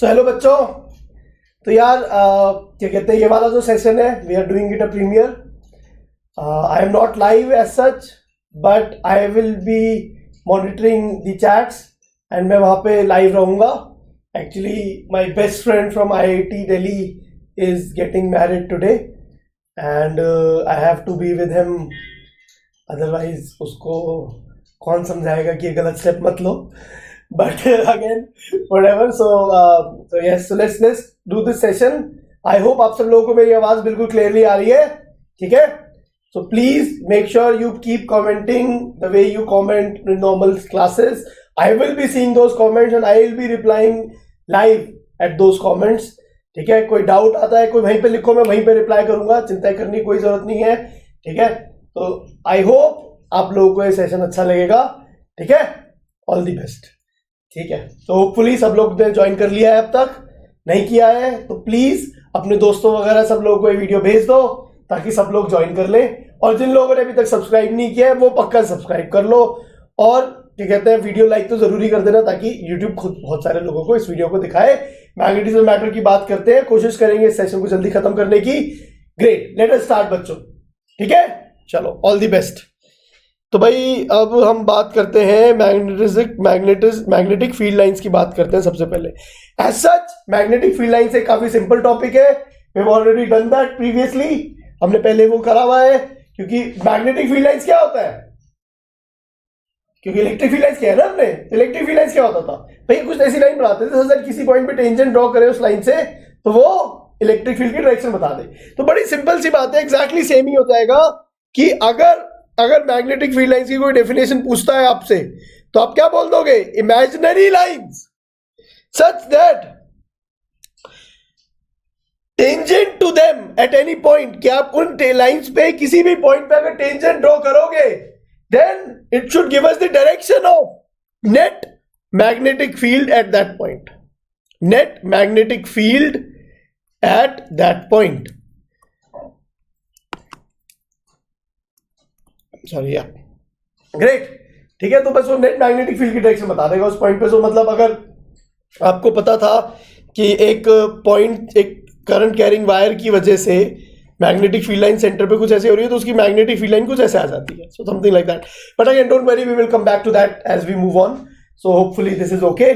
So hello बच्चों। तो यार क्या कहते हैं, ये वाला जो सेशन है we are doing it a premiere. I am not live as such but I will be monitoring the chats and मैं वहाँ पे लाइव रहूँगा। Actually my best friend from IIT Delhi is getting married today and I have to be with him, otherwise उसको कौन समझाएगा कि ये गलत step मत लो। But again, whatever. So yes, so let's do this session. I hope आप सब लोगों को मेरी आवाज बिल्कुल clearly आ रही है, ठीक है? So please make sure you keep commenting the way you comment in normal classes. I will be seeing those comments and I will be replying live at those comments. ठीक है? कोई डाउट आता है कोई वहीं पे लिखो, मैं वहीं पे रिप्लाई करूंगा, चिंता करने की कोई जरूरत नहीं है, ठीक है? तो आई होप आप लोगों को ये सेशन अच्छा लगेगा, ठीक है? All the best. ठीक है, तो होपफुली सब लोग ने ज्वाइन कर लिया है, अब तक नहीं किया है तो प्लीज अपने दोस्तों वगैरह सब लोगों को ये वीडियो भेज दो ताकि सब लोग ज्वाइन कर ले। और जिन लोगों ने अभी तक सब्सक्राइब नहीं किया है वो पक्का सब्सक्राइब कर लो और क्या कहते हैं वीडियो लाइक तो जरूरी कर देना ताकि यूट्यूब खुद बहुत सारे लोगों को इस वीडियो को दिखाए। मैग्नेटिज्म मैटर की बात करते हैं, कोशिश करेंगे इस सेशन को जल्दी खत्म करने की। ग्रेट, लेट अस स्टार्ट बच्चों, ठीक है? चलो, ऑल द बेस्ट। तो भाई अब हम बात करते हैं मैग्नेटिक फील्ड लाइंस की बात करते हैं सबसे पहले। As such magnetic field lines एक काफी सिंपल टॉपिक है, we have already done that previously, हमने पहले वो करा हुआ है। क्योंकि मैग्नेटिक फील्ड लाइंस क्या होता है, क्योंकि इलेक्ट्रिक फील्ड लाइंस क्या है ना, हमने इलेक्ट्रिक फील्ड लाइंस क्या होता था भाई, कुछ ऐसी लाइन बनाते थे अगर किसी पॉइंट पे टेंजेंट ड्रॉ करे उस लाइन से तो वो इलेक्ट्रिक फील्ड की डायरेक्शन बता दे। तो बड़ी सिंपल सी बात है, एग्जैक्टली सेम ही हो जाएगा कि अगर मैग्नेटिक फील्ड लाइंस की कोई डेफिनेशन पूछता है आपसे तो आप क्या बोल दोगे? Imaginary lines such that tangent to them at any point, कि आप उन लाइंस पे किसी भी पॉइंट पे अगर टेंजेंट ड्रॉ करोगे then it should give us the direction of net magnetic field at that point, net magnetic field at that point. Sorry या ग्रेट, ठीक है? तो बस वो नेट मैग्नेटिक फील्ड की डायरेक्शन बता देगा उस पॉइंट पे। तो मतलब अगर आपको पता था कि एक पॉइंट एक करंट कैरिंग वायर की वजह से मैग्नेटिक फील्ड लाइन सेंटर पे कुछ ऐसे हो रही है तो उसकी मैग्नेटिक फील्ड लाइन कुछ ऐसे आ जाती है, so something like that. But again don't worry, we will come back to that as we move on, so hopefully this is okay.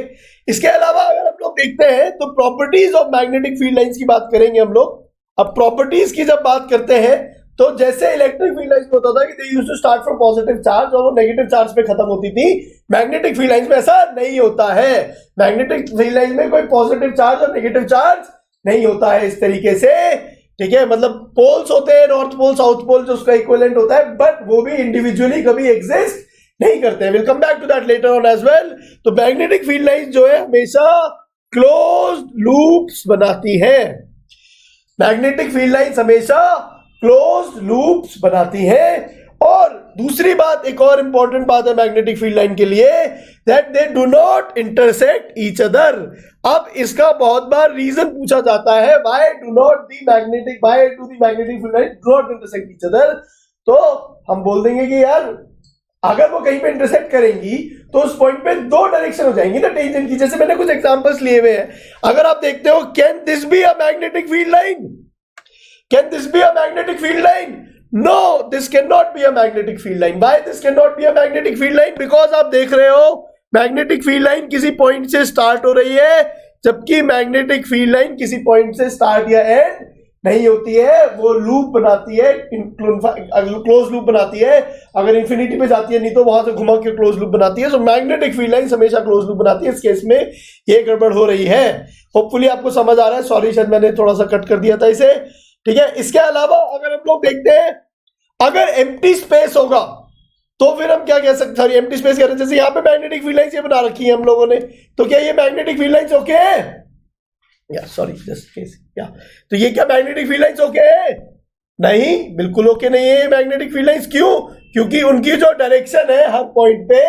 इसके अलावा अगर हम लोग देखते हैं तो properties of magnetic field lines की बात करेंगे हम लोग। अब प्रॉपर्टीज की जब बात करते हैं तो जैसे इलेक्ट्रिक फील्ड लाइंस में होता था कि they used to start from positive charge और वो नेगेटिव चार्ज पे खत्म होती थी, मैग्नेटिक फील्ड लाइंस में ऐसा नहीं होता है। मैग्नेटिक फील्ड लाइंस में कोई पॉजिटिव चार्ज और नेगेटिव चार्ज नहीं होता है इस तरीके से, ठीक है? मतलब पोल्स होते हैं, नॉर्थ पोल साउथ पोल जो उसका इक्विवेलेंट होता है, बट वो भी इंडिविजुअली कभी एग्जिस्ट नहीं करते हैं। Will come back to that later on as well. तो मैग्नेटिक फील्ड लाइंस जो है हमेशा क्लोज्ड लूप्स बनाती है, मैग्नेटिक फील्ड लाइंस हमेशा क्लोज्ड लूप्स बनाती हैं। और दूसरी बात, एक और इंपॉर्टेंट बात है मैग्नेटिक फील्ड लाइन के लिए, that they do not intersect each other. अब इसका बहुत बार रीजन पूछा जाता है, why do the magnetic field line do not intersect each other. तो हम बोल देंगे कि यार अगर वो कहीं पे इंटरसेक्ट करेंगी तो उस पॉइंट पे दो डायरेक्शन हो जाएंगी ना टेंजेंट की। जैसे मैंने कुछ एग्जांपल्स लिए हुए हैं, अगर आप देखते हो, can this be a magnetic field line? Can this be a magnetic field line? No, this cannot be a magnetic field line. Why this cannot be a magnetic field line? Because आप देख रहे हो magnetic field line किसी point से start हो रही है, जबकि मैग्नेटिक फील्ड लाइन किसी पॉइंट से स्टार्ट या एंड नहीं होती है, वो लूप बनाती है, क्लोज लूप बनाती है। अगर इंफिनिटी पे जाती है नहीं तो वहां से घुमा के क्लोज लूप बनाती है। सो मैग्नेटिक फील्ड लाइन हमेशा क्लोज लूप बनाती है। इस केस में ये गड़बड़ हो रही है। होपफुली आपको समझ आ रहा है। सॉरी शायद मैंने थोड़ा सा कट कर दिया था इसे, ठीक है? इसके अलावा अगर हम लोग देखते हैं, अगर एम्प्टी स्पेस होगा तो फिर हम क्या कह सकते हैं? एम्प्टी स्पेस कह रहे हैं, जैसे यहाँ पे मैग्नेटिक फील्ड लाइंस ये बना रखी है हम लोगों ने, तो क्या ये मैग्नेटिक फील्ड लाइंस ओके है? या सॉरी जस्ट केस या, तो ये क्या मैग्नेटिक फील्ड लाइंस ओके है? नहीं, बिल्कुल ओके नहीं है मैग्नेटिक फील्ड लाइंस। क्यों? क्योंकि उनकी जो डायरेक्शन है हर पॉइंट पे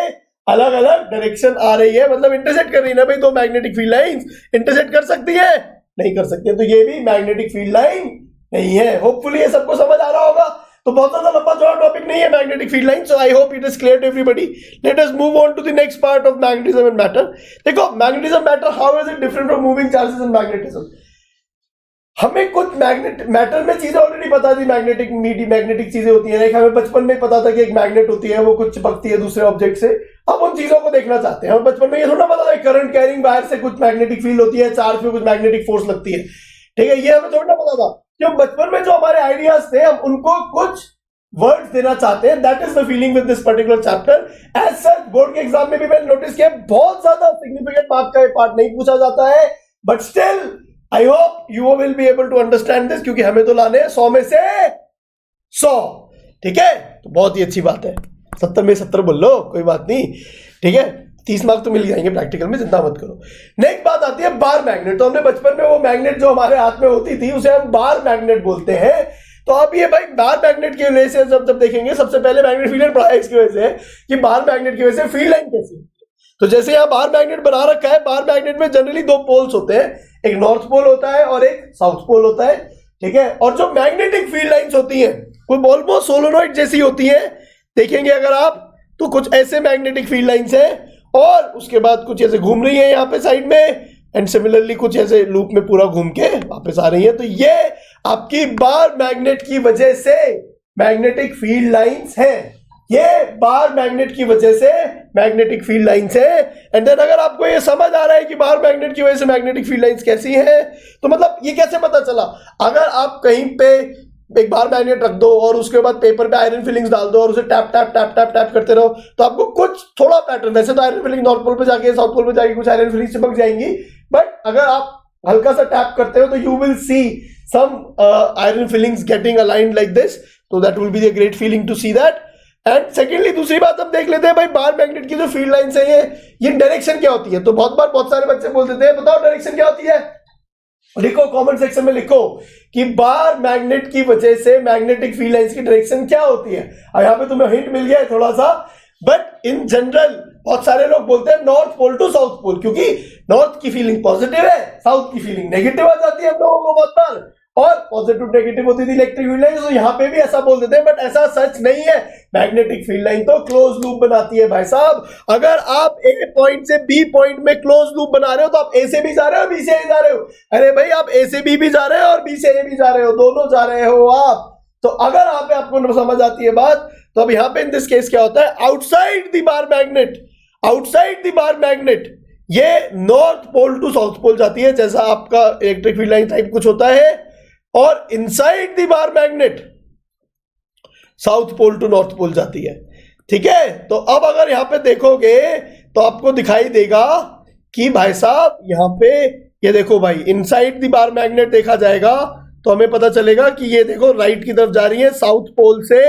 अलग अलग डायरेक्शन आ रही है, मतलब इंटरसेक्ट कर रही है ना भाई। तो मैग्नेटिक फील्ड लाइंस इंटरसेक्ट कर सकती है? नहीं कर सकती है। तो ये भी मैग्नेटिक फील्ड लाइन नहीं है। होपफुली ये सबको समझ आ रहा होगा। तो बहुत ज्यादा लंबा चौड़ा टॉपिक नहीं है magnetic field line. So I hope it is clear to everybody. Let us move on to the next part of magnetism and matter. देखो magnetism matter, how is it different from moving charges and magnetism. हमें कुछ matter में चीजें already पता थी. Magnetic चीजें होती हैं. हमें बचपन में पता था कि एक मैग्नेट होती है, वो कुछ चिपकती है दूसरे ऑब्जेक्ट से. अब उन चीजों को देखना चाहते हैं. हम बचपन में ये थोड़ा पता था करंट कैरिंग वायर से कुछ मैग्नेटिक फील्ड होती है, चार्ज पे कुछ मैग्नेटिक फोर्स लगती है. ठीक है, ये हमें थोड़ा पता था. जो बचपन में जो हमारे आइडियाज थे, हम उनको कुछ वर्ड्स देना चाहते हैं. That is the feeling with this particular chapter. As such board के एग्जाम में भी मैंने नोटिस किया बहुत ज्यादा सिग्निफिकेंट मार्क का पार्ट नहीं पूछा जाता है. But still I hope you will be able to understand this, क्योंकि हमें तो लाने 100 में से 100. ठीक है, तो बहुत ही अच्छी बात है. 70 में 70 बोल लो, कोई बात नहीं. ठीक है, 30 मार्क तो मिल जाएंगे प्रैक्टिकल में, चिंता मत करो. नेक्स्ट बात आती है बार मैग्नेट. तो हमने बचपन में वो मैग्नेट जो हमारे हाथ में होती थी उसे हम बार मैग्नेट बोलते हैं. तो अब ये भाई बार मैग्नेट की वजह से जब देखेंगे, सबसे पहले मैग्नेट फील्ड लाइन पढ़ा है इसकी वजह से कि बार मैग्नेट की वजह से फील्ड लाइन कैसी. तो जैसे यहाँ बार मैग्नेट बना रखा है, बार मैग्नेट में जनरली 2 पोल्स होते हैं. एक नॉर्थ पोल होता है और एक साउथ पोल होता है. ठीक है, और जो मैग्नेटिक फील्ड लाइंस होती हैं वो ऑलमोस्ट सोलेनोइड जैसी होती हैं. देखेंगे अगर आप तो कुछ ऐसे मैग्नेटिक फील्ड लाइंस हैं, और उसके बाद कुछ ऐसे घूम रही है यहाँ पे साइड में, एंड सिमिलरली कुछ ऐसे लूप में पूरा घूम के वापस आ रही है. तो ये आपकी बार मैग्नेट की वजह से मैग्नेटिक फील्ड लाइंस हैं. ये बार मैग्नेट की वजह से मैग्नेटिक फील्ड लाइंस है. एंड देन अगर आपको ये समझ आ रहा है कि बार मैग्नेट की वजह से मैग्नेटिक फील्ड लाइंस कैसी हैं, तो मतलब ये कैसे पता चला. अगर आप कहीं पे एक बार मैग्नेट रख दो और उसके बाद पेपर पे आयरन फिलिंग्स डाल दो और उसे tap tap tap tap tap करते रहो, तो आपको कुछ थोड़ा पैटर्न, वैसे तो आयरन फिलिंग नॉर्थ पोल पे जाके साउथ पोल पे जाके कुछ आयरन फिलिंग चिपक जाएंगी, बट अगर आप हल्का सा टैप करते हो तो you will see some iron filings getting aligned like this. तो that will be a great feeling to see that. And secondly दूसरी बात हम देख लेते हैं भाई बार मैग्नेट की जो फील्ड लाइंस है ये डायरेक्शन क्या होती है. तो बहुत बार बहुत सारे बच्चे बोल देते हैं बताओ डायरेक्शन क्या होती है. लिखो कमेंट सेक्शन में लिखो कि बार मैग्नेट की वजह से मैग्नेटिक फील्ड लाइंस की डायरेक्शन क्या होती है. और यहाँ पे तुम्हें हिंट मिल गया है थोड़ा सा. बट इन जनरल बहुत सारे लोग बोलते हैं north pole to south pole, क्योंकि नॉर्थ की फीलिंग पॉजिटिव है, साउथ की फीलिंग नेगेटिव आ जाती है हम लोगों को बहुत बार, और पॉजिटिव नेगेटिव होती थी इलेक्ट्रिक फील्ड लाइन. तो यहाँ पे भी ऐसा बोल देते हैं, बट ऐसा सच नहीं है. मैग्नेटिक फील्ड लाइन तो क्लोज लूप बनाती है भाई साहब. अगर आप ए पॉइंट से बी पॉइंट में क्लोज लूप बना रहे हो तो आप ए से भी जा रहे हो, बी से ए जा रहे हो. अरे भाई आप ए से बी भी जा रहे हो और बी से ए भी जा रहे हो, दोनों जा रहे हो आप. तो अगर आप आपको समझ आती है बात, तो अब यहाँ पे इन दिस केस क्या होता है, outside the bar magnet, outside the bar magnet ये north pole to south pole जाती है, जैसा आपका इलेक्ट्रिक फील्ड लाइन टाइप कुछ होता है. और inside the bar magnet south pole to north pole जाती है. ठीक है, तो अब अगर यहां पे देखोगे तो आपको दिखाई देगा कि भाई साहब यहां पे ये देखो भाई, इनसाइड द बार मैग्नेट देखा जाएगा तो हमें पता चलेगा कि ये देखो राइट की तरफ जा रही है, साउथ पोल से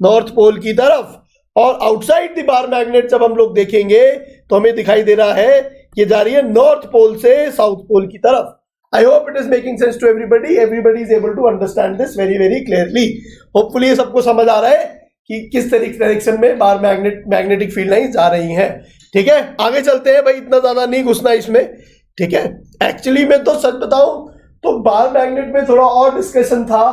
नॉर्थ पोल की तरफ. और आउटसाइड द बार मैग्नेट जब हम लोग देखेंगे तो हमें दिखाई दे रहा है ये जा रही है नॉर्थ पोल से साउथ पोल की तरफ. I hope it is making sense to everybody. Everybody is able to understand this very very clearly. Hopefully ये सबको समझ आ रहा है कि किस तरीके डायरेक्शन में बार मैग्नेटिक फील्ड लाइन जा रही हैं. ठीक है, आगे चलते हैं भाई, इतना ज्यादा नहीं घुसना इसमें. ठीक है, एक्चुअली मैं तो सच बताऊं तो बार मैग्नेट में थोड़ा और डिस्कशन था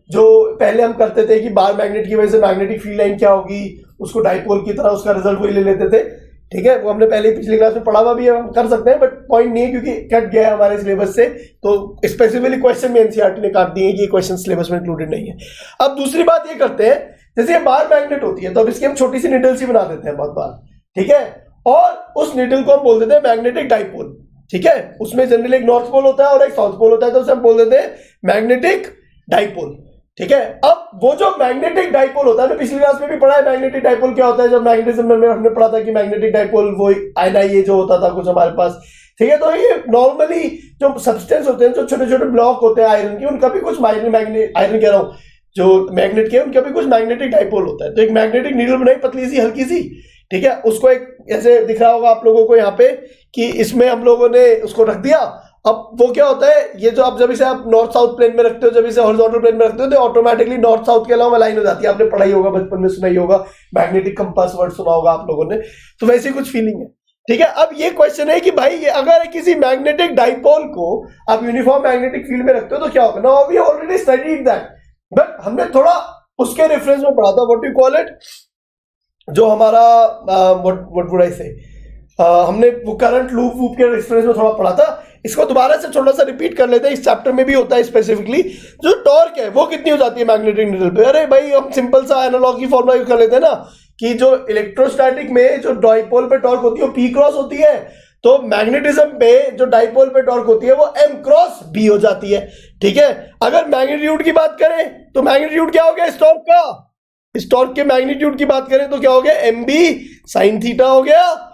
जो पहले हम करते थे कि बार मैग्नेट की वजह से मैग्नेटिक फील्ड लाइन क्या होगी, उसको डाइपोल की तरह उसका रिजल्ट वही ले लेते थे. ठीक है, वो हमने पहले पिछली क्लास में पढ़ा हुआ भी है, हम कर सकते हैं, बट पॉइंट नहीं है क्योंकि कट गया है हमारे सिलेबस से. तो स्पेसिफिकली क्वेश्चन में एनसीईआरटी ने काट दिए कि ये क्वेश्चन सिलेबस में इंक्लूडेड नहीं है. अब दूसरी बात ये करते हैं, जैसे ये बार मैग्नेट होती है तो अब इसकी हम छोटी सी निडल सी बना देते हैं बहुत बार. ठीक है, और उस निडल को हम बोल देते हैं मैग्नेटिक डाइपोल. ठीक है, उसमें जनरली एक नॉर्थ पोल होता है और एक साउथ पोल होता है, तो उसे हम बोल देते हैं मैग्नेटिक डाइपोल. ठीक है, अब वो जो मैग्नेटिक डाइपोल होता है ना, पिछली क्लास में भी पढ़ा है मैग्नेटिक डाइपोल क्या होता है. जब मैग्नेटिज्म में हमने पढ़ा था कि मैग्नेटिक डाइपोल वो आयनाई ये जो होता था कुछ हमारे पास. ठीक है, तो ये नॉर्मली जो सब्सटेंस होते हैं, जो छोटे छोटे ब्लॉक होते हैं आयरन के, उनका भी कुछ आयरन कह रहा हूँ, जो मैग्नेट के उनका भी कुछ मैग्नेटिक डाइपोल होता है. तो एक मैग्नेटिक नीडल बनाई पतली सी हल्की सी. ठीक है, उसको एक ऐसे दिख रहा होगा आप लोगों को यहाँ पे कि इसमें हम लोगों ने उसको रख दिया. अब वो क्या होता है, ये जो आप जब इसे आप नॉर्थ साउथ प्लेन में रखते हो, जब इसे हॉरिजॉन्टल प्लेन में रखते हो तो ऑटोमेटिकली नॉर्थ साउथ के अलावा लाइन हो जाती है. आपने पढ़ाई होगा, बचपन में सुना ही होगा, मैग्नेटिक कंपास वर्ड सुना होगा आप लोगों ने. तो वैसी कुछ फीलिंग है. ठीक है, अब ये क्वेश्चन है कि भाई ये अगर किसी मैग्नेटिक डाइपोल को आप यूनिफॉर्म मैग्नेटिक फील्ड में रखते हो तो क्या होगा. Now we already studied that, but हमने थोड़ा उसके रेफरेंस में पढ़ा था, व्हाट यू कॉल इट, जो हमारा व्हाट वुड आई से, हमने वो करंट लूप के रेफरेंस में थोड़ा पढ़ा था। इसको दोबारा से थोड़ा सा रिपीट कर लेते हैं, इस चैप्टर में भी होता है स्पेसिफिकली। जो टॉर्क है वो कितनी हो जाती है मैग्नेटिक नीडल पे? अरे भाई हम सिंपल सा एनालॉजी फॉर्मूला यूज कर लेते हैं ना, कि जो इलेक्ट्रोस्टैटिक में जो डाइपोल पे टॉर्क होती है वो पी क्रॉस होती है, तो मैग्नेटिज्म पे जो डाइपोल पे टॉर्क होती है वो एम क्रॉस बी हो जाती है। ठीक है, अगर मैग्नीट्यूड की बात करें तो मैग्नीट्यूड क्या हो गया इस टॉर्क का? इस टॉर्क के मैग्नीट्यूड की बात करें तो क्या हो गया? एम बी साइन थीटा हो गया।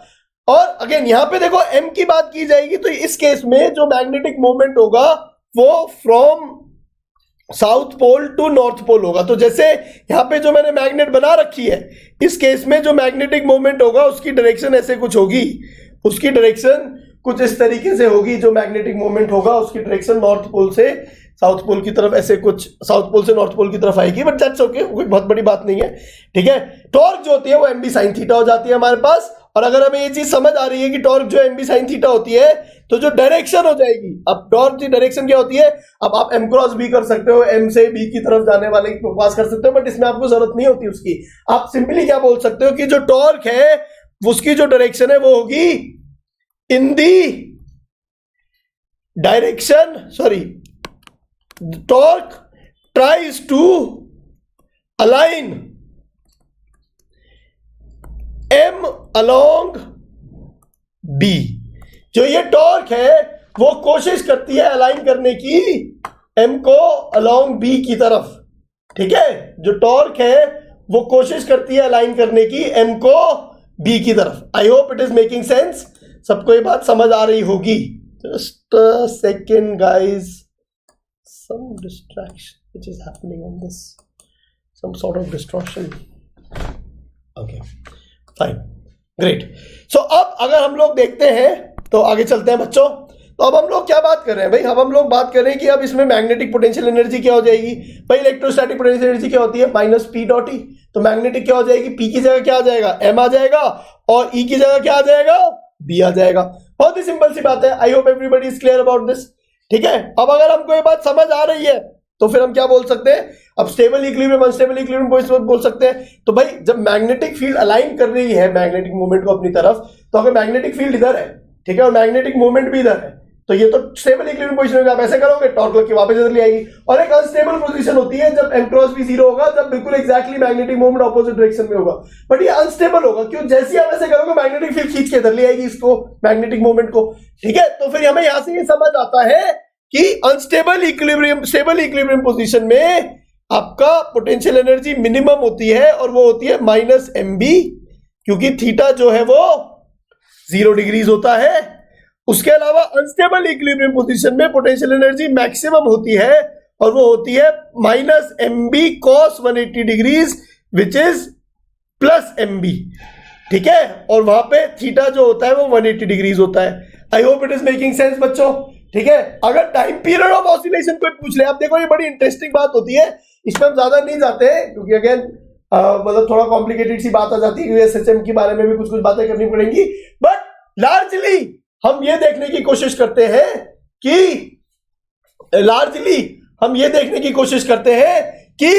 और अगेन यहां पे देखो एम की बात की जाएगी तो इस केस में जो मैग्नेटिक मोमेंट होगा वो from south pole to north pole होगा। तो जैसे यहां पे जो मैंने मैग्नेट बना रखी है, इस केस में जो मैग्नेटिक मोमेंट होगा उसकी डायरेक्शन ऐसे कुछ होगी, उसकी डायरेक्शन कुछ इस तरीके से होगी। जो मैग्नेटिक मोमेंट होगा उसकी डायरेक्शन नॉर्थ पोल से साउथ पोल की तरफ, ऐसे कुछ साउथ पोल से नॉर्थ पोल की तरफ आएगी, बट दैट्स ओके, कोई बहुत बड़ी बात नहीं है। ठीक है, टॉर्क जो होती है वो एम बी साइन थीटा हो जाती है हमारे पास। और अगर हमें ये चीज समझ आ रही है कि टॉर्क जो एम बी साइन थीटा होती है, तो जो डायरेक्शन हो जाएगी, अब टॉर्क की डायरेक्शन क्या होती है, अब आप एम क्रॉस बी कर सकते हो, एम से बी की तरफ जाने वाले पास कर सकते हो, बट इसमें आपको जरूरत नहीं होती उसकी। आप सिंपली क्या बोल सकते हो कि जो टॉर्क है उसकी जो डायरेक्शन है वो होगी in the direction, sorry, torque tries to align m along b। जो ये टॉर्क है वो कोशिश करती है अलाइन करने की m को along b की तरफ। ठीक है, जो टॉर्क है वो कोशिश करती है अलाइन करने की m को b की तरफ। आई hope it is making sense, सबको ये बात समझ आ रही होगी। Just a second guys, some distraction which is happening on this, some sort of distortion. Okay, fine, great. So अब अगर हम लोग देखते हैं तो आगे चलते हैं बच्चों। तो अब हम लोग क्या बात कर रहे हैं भाई? अब हम लोग बात कर रहे हैं कि अब इसमें मैग्नेटिक पोटेंशियल एनर्जी क्या हो जाएगी भाई? इलेक्ट्रोस्टैटिक पोटेंशियल एनर्जी क्या होती है? Minus P dot E. तो मैग्नेटिक क्या हो जाएगी? पी की जगह क्या आ जाएगा? एम आ जाएगा, और ई की जगह क्या आ जाएगा? बी आ जाएगा। बहुत ही सिंपल सी बात है। I hope everybody is clear about this. ठीक है, अब अगर हमको ये बात समझ आ रही है तो फिर हम क्या बोल सकते हैं? अब स्टेबल इक्विलिब्रियम, अनस्टेबल इक्विलिब्रियम बोल सकते हैं। तो भाई जब मैग्नेटिक फील्ड अलाइन कर रही है मैग्नेटिक मूवमेंट को अपनी तरफ, तो अगर मैग्नेटिक फील्ड इधर है, ठीक है, और मैग्नेटिक मूवमेंट भी इधर है, तो ये तो स्टेबल इक्विलिब्रियम पोजीशन में आप ऐसे करोगे, टॉर्क लग के वापस इधर ले आएगी। और एक अनस्टेबल पोजीशन होती है जब एम क्रॉस भी जीरो होगा, जब बिल्कुल exactly magnetic movement opposite direction में होगा। बट ये अनस्टेबल होगा, क्यों? जैसे ही आप ऐसे करोगे मैग्नेटिक फील्ड खींच के इधर ले आएगी इसको, मैग्नेटिक मूवमेंट को। ठीक है, तो फिर हमें यहां से ये समझ आता है कि unstable equilibrium, stable equilibrium position में आपका पोटेंशियल एनर्जी मिनिमम होती है, और वो होती है माइनस एम बी, क्योंकि थीटा जो है वो 0 डिग्रीज होता है। उसके अलावा अनस्टेबल इक्विलिब्रियम पोजीशन में पोटेंशियल एनर्जी मैक्सिमम होती है, और वो होती है minus M B cos 180 degrees which is plus M B. ठीक है, और वहां पे थीटा जो होता है वो 180 डिग्रीज होता है। I hope it is making sense बच्चों। ठीक है, अगर टाइम पीरियड ऑफ ऑसिलेशन को पूछ ले, आप देखो ये बड़ी इंटरेस्टिंग बात होती है, इसमें हम ज्यादा नहीं जाते हैं क्योंकि अगेन मतलब थोड़ा कॉम्प्लिकेटेड सी बात आ जाती है, एसएचएम के बारे में भी कुछ कुछ बातें करनी पड़ेंगी। बट लार्जली हम ये देखने की कोशिश करते हैं कि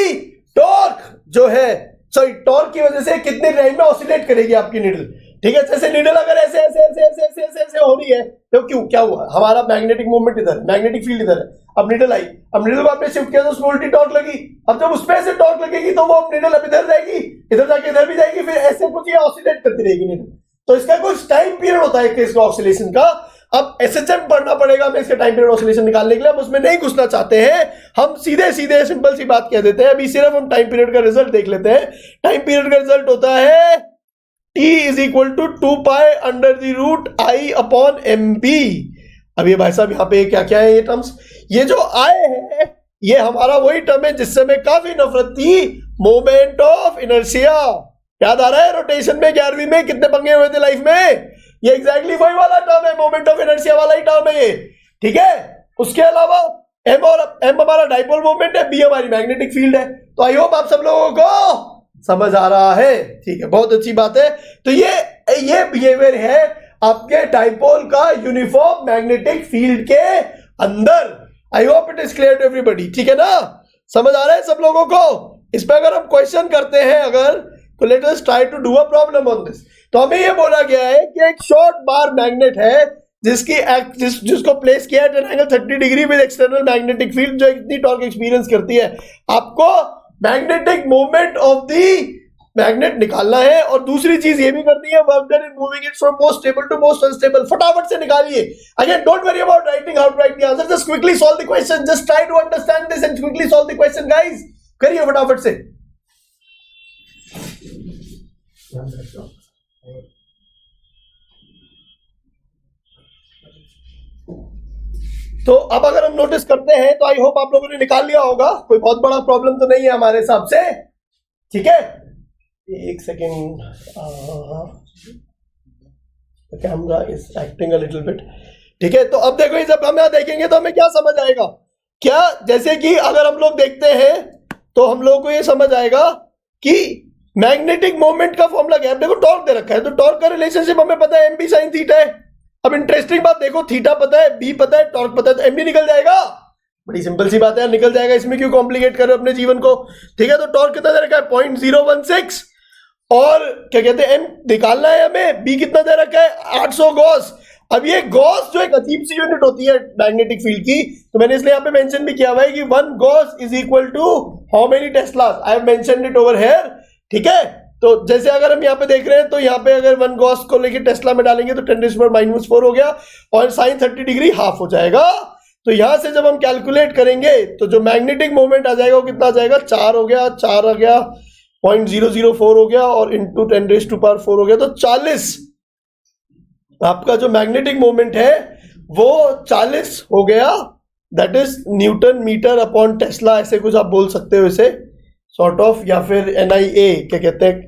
टॉर्क जो है, सॉरी, टॉर्क की वजह से कितने टाइम में ऑसिलेट करेगी आपकी निडल। ठीक है, जैसे निडल अगर ऐसे ऐसे ऐसे ऐसे ऐसे ऐसे ऐसे हो रही है, तो क्यों, क्या हुआ? हमारा मैग्नेटिक मूवमेंट इधर, मैग्नेटिक फील्ड इधर है, अब निडल आई, अब निडल को आपने शिफ्ट किया तो उसमें उल्टी टॉर्क लगी। अब जब उसमें ऐसे टॉर्क लगेगी तो वो अब निडल अब इधर जाएगी, इधर जाके इधर भी जाएगी, फिर ऐसे कुछ ये ऑसिलेट करती रहेगी निडल। तो इसका कुछ टाइम पीरियड होता है इसका ऑसिलेशन का। अब एसएचएम पढ़ना पड़ेगा हमें इसका टाइम पीरियड ऑसिलेशन निकालने के लिए। हम उसमें नहीं घुसना चाहते हैं, हम सीधे सीधे सिंपल सी बात कह देते हैं। अभी सिर्फ हम टाइम पीरियड का रिजल्ट देख लेते हैं। टाइम पीरियड का रिजल्ट होता है T is equal to 2 pi under the root I upon M B. अब ये भाई साहब यहाँ पे क्या क्या है ये टर्म्स? ये जो आई है ये हमारा वही टर्म है जिससे हमें काफी नफरत थी, मोमेंट ऑफ इनर्शिया। याद आ रहा है रोटेशन में 11वीं में कितने पंगे हुए थे लाइफ में? ये एग्जैक्टली वही वाला टर्म है, मोमेंट ऑफ इनर्शिया वाला ही टर्म है ये। ठीक है, उसके अलावा एम हमारा डाइपोल मोमेंट है, बी हमारी मैग्नेटिक फील्ड है। तो आई होप आप सब लोगों को समझ आ रहा है। ठीक है, बहुत अच्छी बात है। तो ये बिहेवियर है आपके डाइपोल का यूनिफॉर्म मैग्नेटिक फील्ड के अंदर। I hope it is clear to everybody. ठीक है ना, समझ आ रहा है सब लोगों को? इस पे अगर हम क्वेश्चन करते हैं अगर, तो let us try to do a problem on this. तो हमें ये बोला गया है कि एक शॉर्ट बार मैग्नेट है जिसको प्लेस किया है at an angle 30 degree with external magnetic field, जो इतनी टॉर्क एक्सपीरियंस करती है। आपको magnetic movement of the magnet निकालना है, और दूसरी चीज ये भी करनी है, work done in moving it from most stable to most unstable. फटाफट से निकालिए। Again don't worry about writing how to write the answer, just quickly solve the question, just try to understand this and quickly solve the question guys. करिए फटाफट से। तो अब अगर हम नोटिस करते हैं तो आई होप आप लोगों ने निकाल लिया होगा, कोई बहुत बड़ा प्रॉब्लम तो नहीं है हमारे हिसाब से, ठीक है। एक second, camera is acting a little bit, ठीक है। तो अब देखो, जब हम यहां देखेंगे तो हमें क्या समझ आएगा, क्या जैसे कि अगर हम लोग देखते हैं तो हम लोग को ये समझ आएगा कि मैग्नेटिक मोमेंट का फॉर्मूला क्या है। देखो टॉर्क दे रखा है, तो टॉर्क का रिलेशनशिप हमें पता है, एम बी साइन थीटा है। अब इंटरेस्टिंग बात देखो, थीटा पता है, बी पता है, टॉर्क पता है, तो एम बी निकल जाएगा। बड़ी सिंपल सी बात है, निकल जाएगा, इसमें क्यों कॉम्प्लिकेट कर रहे हो अपने जीवन को, ठीक है। तो टॉर्क कितना दे रखा है, 0.016, और क्या कहते हैं, एम निकालना है हमें, बी कितना दे रखा है, 800 गॉस। अब ये गॉस जो एक अजीब सी यूनिट होती है मैग्नेटिक फील्ड की, तो मैंने इसलिए यहाँ पे मेंशन भी किया हुआ है कि 1 gauss is equal to how many teslas, I have mentioned it over here, ठीक है। तो जैसे अगर हम यहाँ पे देख रहे हैं, तो यहाँ पे अगर 1 गॉस को लेके टेस्ला में डालेंगे तो 10⁻⁻⁴ हो गया, और साइन 30 डिग्री हाफ हो जाएगा। तो यहां से जब हम कैलकुलेट करेंगे तो जो मैग्नेटिक मोमेंट आ जाएगा वो कितना आ जाएगा, 4 हो गया, 4 आ गया, 0.004 हो गया, और इंटू 10⁻⁴ हो गया, तो 40 आपका जो मैग्नेटिक मोमेंट है वो 40 हो गया। That is newton meter upon tesla, ऐसे कुछ आप बोल सकते हो इसे सॉर्ट ऑफ, या फिर NIA क्या कहते हैं,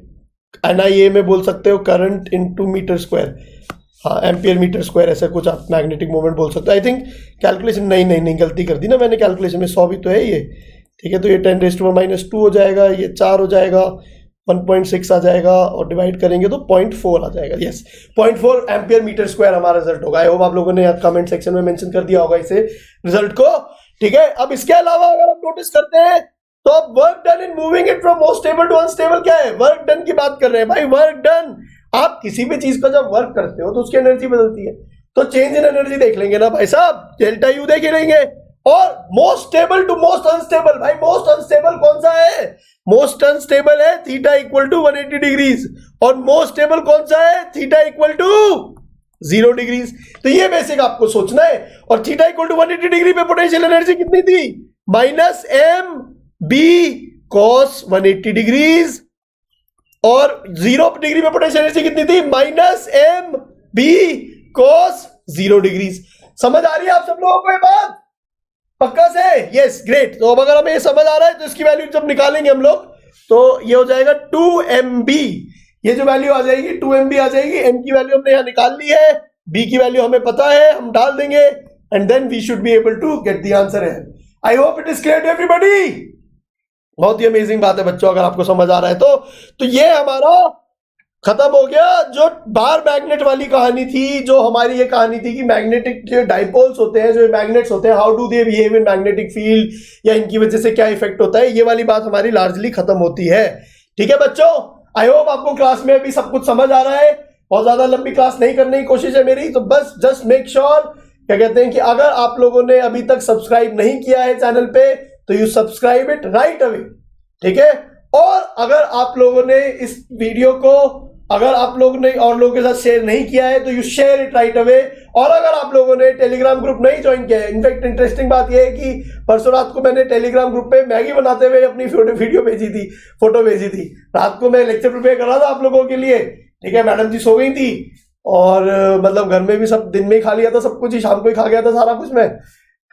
NIA में बोल सकते हो करंट इनटू मीटर स्क्वायर, हाँ एम्पियर मीटर स्क्वायर, ऐसा कुछ आप मैग्नेटिक मोमेंट बोल सकते हो। आई थिंक कैलकुलेशन नहीं गलती कर दी ना मैंने, कैलकुलेशन में 100 भी तो है ये, ठीक है। तो ये 10⁻⁻² हो जाएगा, ये 4 हो जाएगा, 1.6 आ जाएगा, और डिवाइड करेंगे तो 0.4 आ जाएगा। यस, 0.4 एम्पियर मीटर स्क्वायर हमारा रिजल्ट होगा। आई होप आप लोगों ने कमेंट सेक्शन में मेंशन कर दिया होगा इसे रिजल्ट को, ठीक है। अब इसके अलावा अगर आप नोटिस करते हैं तो अब work done in moving it from most stable to unstable क्या है, वर्क डन की बात कर रहे हैं भाई। वर्क डन, आप किसी भी चीज का जब वर्क करते हो तो उसकी एनर्जी बदलती है, तो चेंज इन एनर्जी देख लेंगे ना भाई साहब, डेल्टा यू देख लेंगे। और most stable to most unstable, भाई मोस्ट अनस्टेबल कौन सा है, मोस्ट अनस्टेबल है थीटा इक्वल टू 180 डिग्रीज, और मोस्ट स्टेबल कौन सा है, थीटा इक्वल टू 0 डिग्रीज। तो ये बेसिक आपको सोचना है। और थीटा इक्वल टू 180 डिग्री पे पोटेंशियल एनर्जी कितनी थी, -mb cos 180 डिग्रीज, और 0 डिग्री पे पोटेंशियल एनर्जी कितनी थी, -mb cos 0 डिग्रीज। समझ आ रही है आप सब लोगों को ये बात पक्का से, यस ग्रेट। तो अब अगर हमें ये समझ आ रहा है तो इसकी वैल्यू जब निकालेंगे हम लोग तो ये हो जाएगा 2mb, ये जो वैल्यू आ जाएगी 2mb आ जाएगी। m की वैल्यू हमने यहाँ निकाल ली है, b की वैल्यू हमें पता है, हम डाल देंगे, and then we should be able to get the answer है। I hope it is clear to everybody. बहुत ही अमेजिंग बात है बच्चों, अगर आपको समझ आ रहा है तो ये हमारा खत्म हो गया जो बार मैग्नेट वाली कहानी थी, जो हमारी ये कहानी थी कि मैग्नेटिक जो डाइपोल्स होते हैं, जो मैग्नेट्स होते हैं, how do they behave in magnetic field, या इनकी वजह से क्या इफेक्ट होता है, ये वाली बात हमारी लार्जली खत्म होती है, ठीक है बच्चों। आई होप आपको क्लास में अभी सब कुछ समझ आ रहा है, बहुत ज्यादा लंबी क्लास नहीं करने की कोशिश है मेरी, तो बस जस्ट मेक श्योर क्या कहते हैं कि अगर आप लोगों ने अभी तक सब्सक्राइब नहीं किया है चैनल पे तो you subscribe it right away, ठीक है। और अगर आप लोगों ने इस वीडियो को अगर आप लोगों ने और लोगों के साथ शेयर नहीं किया है तो you share it right away. और अगर आप लोगों ने टेलीग्राम ग्रुप नहीं ज्वाइन किया है, इनफैक्ट इंटरेस्टिंग बात यह है कि परसों रात को मैंने टेलीग्राम ग्रुप पे मैगी बनाते हुए अपनी वीडियो भेजी थी, फोटो भेजी थी। रात को मैं लेक्चर प्रिपेयर कर रहा था आप लोगों के लिए, ठीक है। मैडम जी सो गई थी, और मतलब घर में भी सब दिन में ही खा लिया था सब कुछ ही, शाम को ही खा गया था सारा कुछ मैं,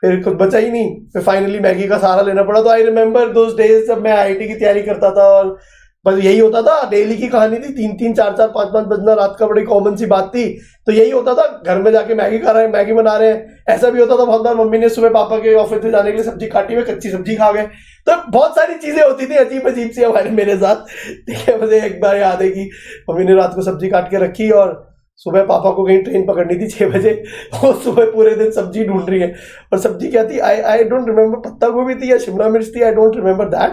फिर कुछ बचा ही नहीं, फिर फाइनली मैगी का सहारा लेना पड़ा। तो आई रिमेम्बर दोस डेज जब मैं IIT की तैयारी करता था, और बस यही होता था, डेली की कहानी थी, 3-3, 4-4, 5-5 बजना रात का बड़ी कॉमन सी बात थी। तो यही होता था, घर में जाके मैगी खा रहे हैं, मैगी बना रहे हैं। ऐसा भी होता था बहुत बार मम्मी ने सुबह पापा के ऑफिस में जाने के लिए सब्जी काटी हुई, कच्ची सब्जी खा गए। तो बहुत सारी चीजें होती थी अजीब अजीब सी हमारे मेरे साथ, ठीक है। मुझे एक बार याद है कि मम्मी ने रात को सब्जी काट के रखी और सुबह पापा को कहीं ट्रेन पकड़नी थी 6 बजे, और सुबह पूरे दिन सब्जी ढूंढ रही है। और सब्जी क्या थी, आई डोंट रिमेम्बर, पत्ता गोभी थी या शिमला मिर्च थी, आई डोंट रिमेम्बर दैट,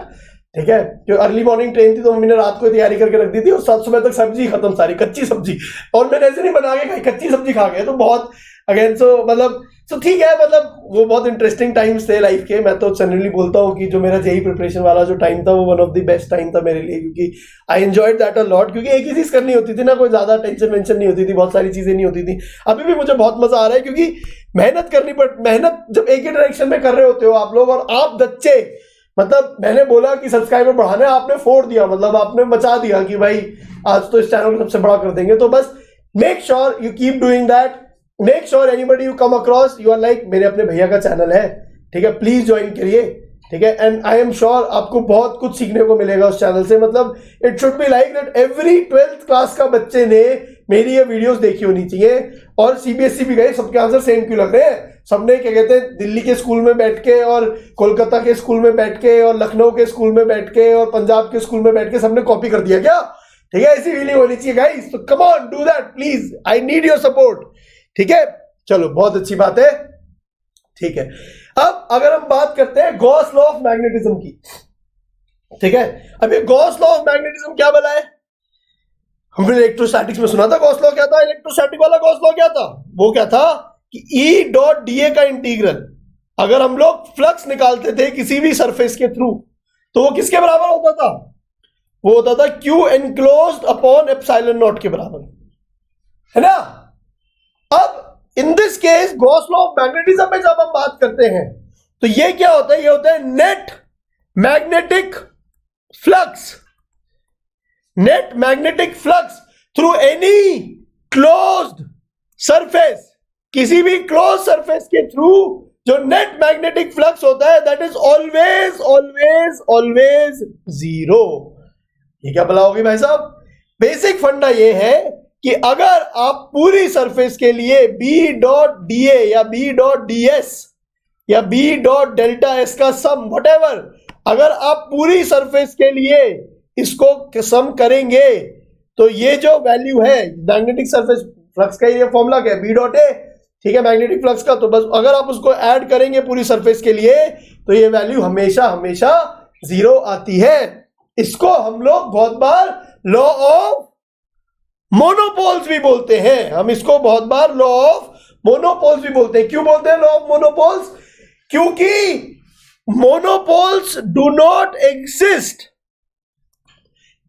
ठीक है, जो अर्ली मॉर्निंग ट्रेन थी तो मम्मी ने रात को तैयारी करके रख दी थी और 7 सुबह तक सब्जी खत्म, सारी कच्ची सब्जी, और मैंने ऐसे नहीं बना के खाई, कच्ची सब्जी खा गए। तो बहुत अगेन सो ठीक है, मतलब वो बहुत इंटरेस्टिंग टाइम्स थे लाइफ के। मैं तो जनरली बोलता हूँ कि जो मेरा जेई प्रिपरेशन वाला जो टाइम था वो one of the best time था मेरे लिए, क्योंकि I enjoyed that a lot, क्योंकि एक ही चीज करनी होती थी ना, कोई ज्यादा टेंशन वेंशन नहीं होती थी, बहुत सारी चीजें नहीं होती थी। अभी भी मुझे बहुत मजा आ रहा है, क्योंकि मेहनत करनी मेहनत जब एक ही डायरेक्शन में कर रहे होते हो आप लोग, और आप बच्चे, मतलब मैंने बोला कि सब्सक्राइबर बढ़ाने, आपने फोड़ दिया, मतलब आपने मचा दिया कि भाई आज तो इस चैनल को सबसे बड़ा कर देंगे। तो बस make sure you keep doing that, make sure anybody you come across you are like मेरे अपने भैया का चैनल है, ठीक है, प्लीज ज्वाइन करिए, ठीक है। एंड आई एम श्योर आपको बहुत कुछ सीखने को मिलेगा उस चैनल से। मतलब it should be like that every 12th class का बच्चे ने मेरी ये वीडियोस देखी होनी चाहिए। और सीबीएसई भी गए, सबके आंसर सेम क्यों लग रहे हैं? सबने क्या कहते हैं, दिल्ली के स्कूल में बैठ के और कोलकाता के स्कूल में बैठ के और लखनऊ के स्कूल में बैठ के और पंजाब के स्कूल में बैठ के सबने कॉपी कर दिया क्या? ठीक है, ऐसी फीलिंग होनी चाहिए गाइस। तो come on, do that please, I need your support, ठीक है। चलो, बहुत अच्छी बात है, ठीक है। अब अगर हम बात करते हैं गॉस लॉ ऑफ मैग्नेटिज्म की, ठीक है। अब ये गॉस लॉ ऑफ मैग्नेटिज्म क्या बोला है? हमने इलेक्ट्रोस्टैटिक्स में सुना था गॉस लॉ क्या था, इलेक्ट्रोस्टैटिक वाला गॉस लॉ क्या था? वो क्या था कि E डॉट डीए का इंटीग्रल, अगर हम लोग फ्लक्स निकालते थे किसी भी सरफेस के थ्रू, तो वो किसके बराबर होता था? वो होता था Q enclosed upon epsilon not के बराबर, है ना। अब in this case Gauss law of magnetism में जब हम बात करते हैं तो ये क्या होता है? ये होता है net magnetic flux, net magnetic flux through any closed surface, किसी भी क्लोज सरफेस के थ्रू जो नेट मैग्नेटिक फ्लक्स होता है that is always always always zero. ये क्या भला होगी भाई साहब? बेसिक फंडा ये है कि अगर आप पूरी सरफेस के लिए बी डॉट डी ए या बी डॉट डी एस या बी डॉट डेल्टा एस का सम व्हाटएवर, अगर आप पूरी सरफेस के लिए इसको सम करेंगे तो ये जो वैल्यू है मैग्नेटिक सरफेस फ्लक्स का, ये फॉर्मूला क्या है? बी डॉट ए, ठीक है, मैग्नेटिक फ्लक्स का। तो बस अगर आप उसको ऐड करेंगे पूरी सरफेस के लिए तो ये वैल्यू हमेशा हमेशा जीरो आती है। इसको हम लोग बहुत बार लॉ ऑफ मोनोपोल्स भी बोलते हैं, हम इसको बहुत बार लॉ ऑफ मोनोपोल्स भी बोलते हैं। क्यों बोलते हैं लॉ ऑफ मोनोपोल्स? क्योंकि मोनोपोल्स डू नॉट एग्जिस्ट,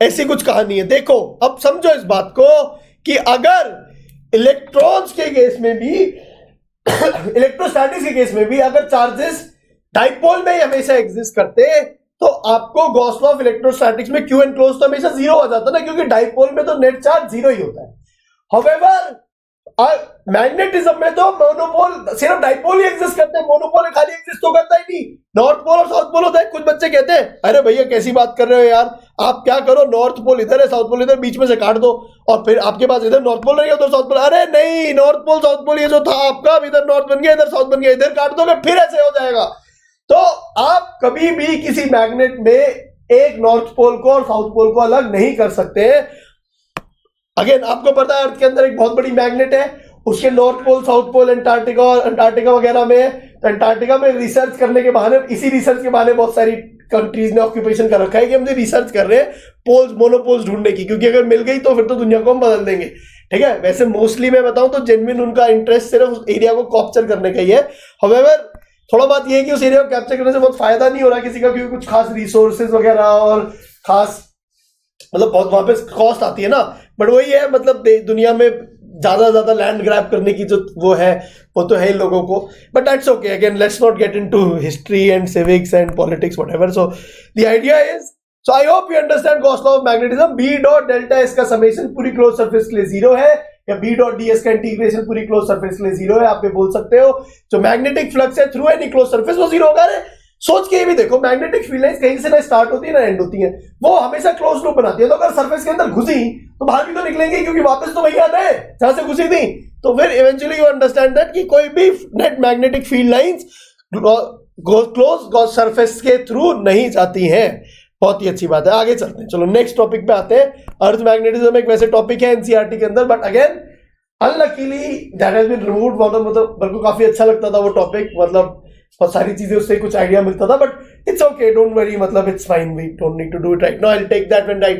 ऐसी कुछ कहानी है। देखो अब समझो इस बात को कि अगर इलेक्ट्रॉन्स के केस में भी इलेक्ट्रोस्टैटिक्स के केस में भी अगर चार्जेस डाइपोल में ही हमेशा एग्जिस्ट करते तो आपको गॉस लॉ ऑफ इलेक्ट्रोस्टैटिक्स में क्यू एनक्लोज तो हमेशा जीरो आ जाता ना, क्योंकि डाइपोल में तो नेट चार्ज जीरो ही होता है। हाउएवर मैग्नेटिज्म में तो मोनोपोल, सिर्फ डाइपोल ही एग्जिस्ट करते हैं, मोनोपोल खाली एग्जिस्ट तो करता ही नहीं। नॉर्थ पोल और साउथ पोल होता है। कुछ बच्चे कहते हैं अरे भैया कैसी बात कर रहे हो यार, आप क्या करो, नॉर्थ पोल इधर है साउथ पोल इधर, बीच में से काट दो और फिर आपके पास इधर नॉर्थ पोल रहेगा उधर साउथ पोल। अरे नहीं, नॉर्थ पोल साउथ पोल ये जो था आपका, इधर नॉर्थ बन गया इधर साउथ बन गया, इधर काट दोगे फिर ऐसे हो जाएगा। तो आप कभी भी किसी मैग्नेट में एक नॉर्थ पोल को और साउथ पोल को अलग नहीं कर सकते। अगेन आपको पता है अर्थ के अंदर एक बहुत बड़ी मैग्नेट है, उसके north pole south pole Antarctica और अंटार्कटिका वगैरह में, तो अंटार्कटिका में रिसर्च करने के बहाने, इसी रिसर्च के बहाने बहुत सारी कंट्रीज ने ऑक्यूपेशन कर रखा है कि हम जो रिसर्च कर रहे हैं पोल्स मोनोपोल्स ढूंढने की, क्योंकि अगर मिल गई तो फिर तो दुनिया को हम बदल देंगे। ठीक है, वैसे मोस्टली मैं बताऊं तो जेन्युइन उनका इंटरेस्ट सिर्फ उस एरिया को कैप्चर करने का ही है। हाउएवर थोड़ा बात यह है कि उस एरिया को कैप्चर करने से बहुत फायदा नहीं हो रहा किसी का, क्योंकि कुछ खास रिसोर्सेज वगैरह और खास मतलब बहुत वहां पे कॉस्ट आती है ना। बट वही है, मतलब दुनिया में ज्यादा लैंड ग्रैब करने की जो वो है वो तो है इन लोगों को। But that's okay, again let's not get into history and civics and politics whatever. So the idea is, so I hope you understand Gauss law of magnetism. B dot delta S का summation पूरी close surface के लिए zero है, या B dot D S का integration पूरी close surface के लिए जीरो है। आप ये बोल सकते हो जो मैग्नेटिक फ्लक्स है थ्रू एनी क्लोज सरफेस वो जीरो होगा। सोच के ये भी देखो, मैग्नेटिक फील्ड लाइंस कहीं से ना स्टार्ट होती है ना एंड होती है, वो हमेशा क्लोज लूप बनाती है। तो अगर सरफेस के अंदर घुसी तो बाहर भी तो निकलेंगे, क्योंकि वापस तो वही आना है जहां से घुसी थी। तो फिर इवेंचुअली यू अंडरस्टैंड दैट कि कोई भी net magnetic field lines close surface के थ्रू नहीं जाती हैं। बहुत ही अच्छी बात है, आगे चलते हैं। चलो नेक्स्ट टॉपिक पे आते हैं। अर्थ मैग्नेटिज्म एक वैसे टॉपिक है एनसीईआरटी के अंदर, but again unluckily that has been removed. मतलब मेरे को काफी अच्छा लगता था वो टॉपिक, मतलब बहुत सारी चीजें उससे कुछ आइडिया मिलता था, but it's okay, don't worry, मतलब it's fine, we don't need to do it right now, I will take that when I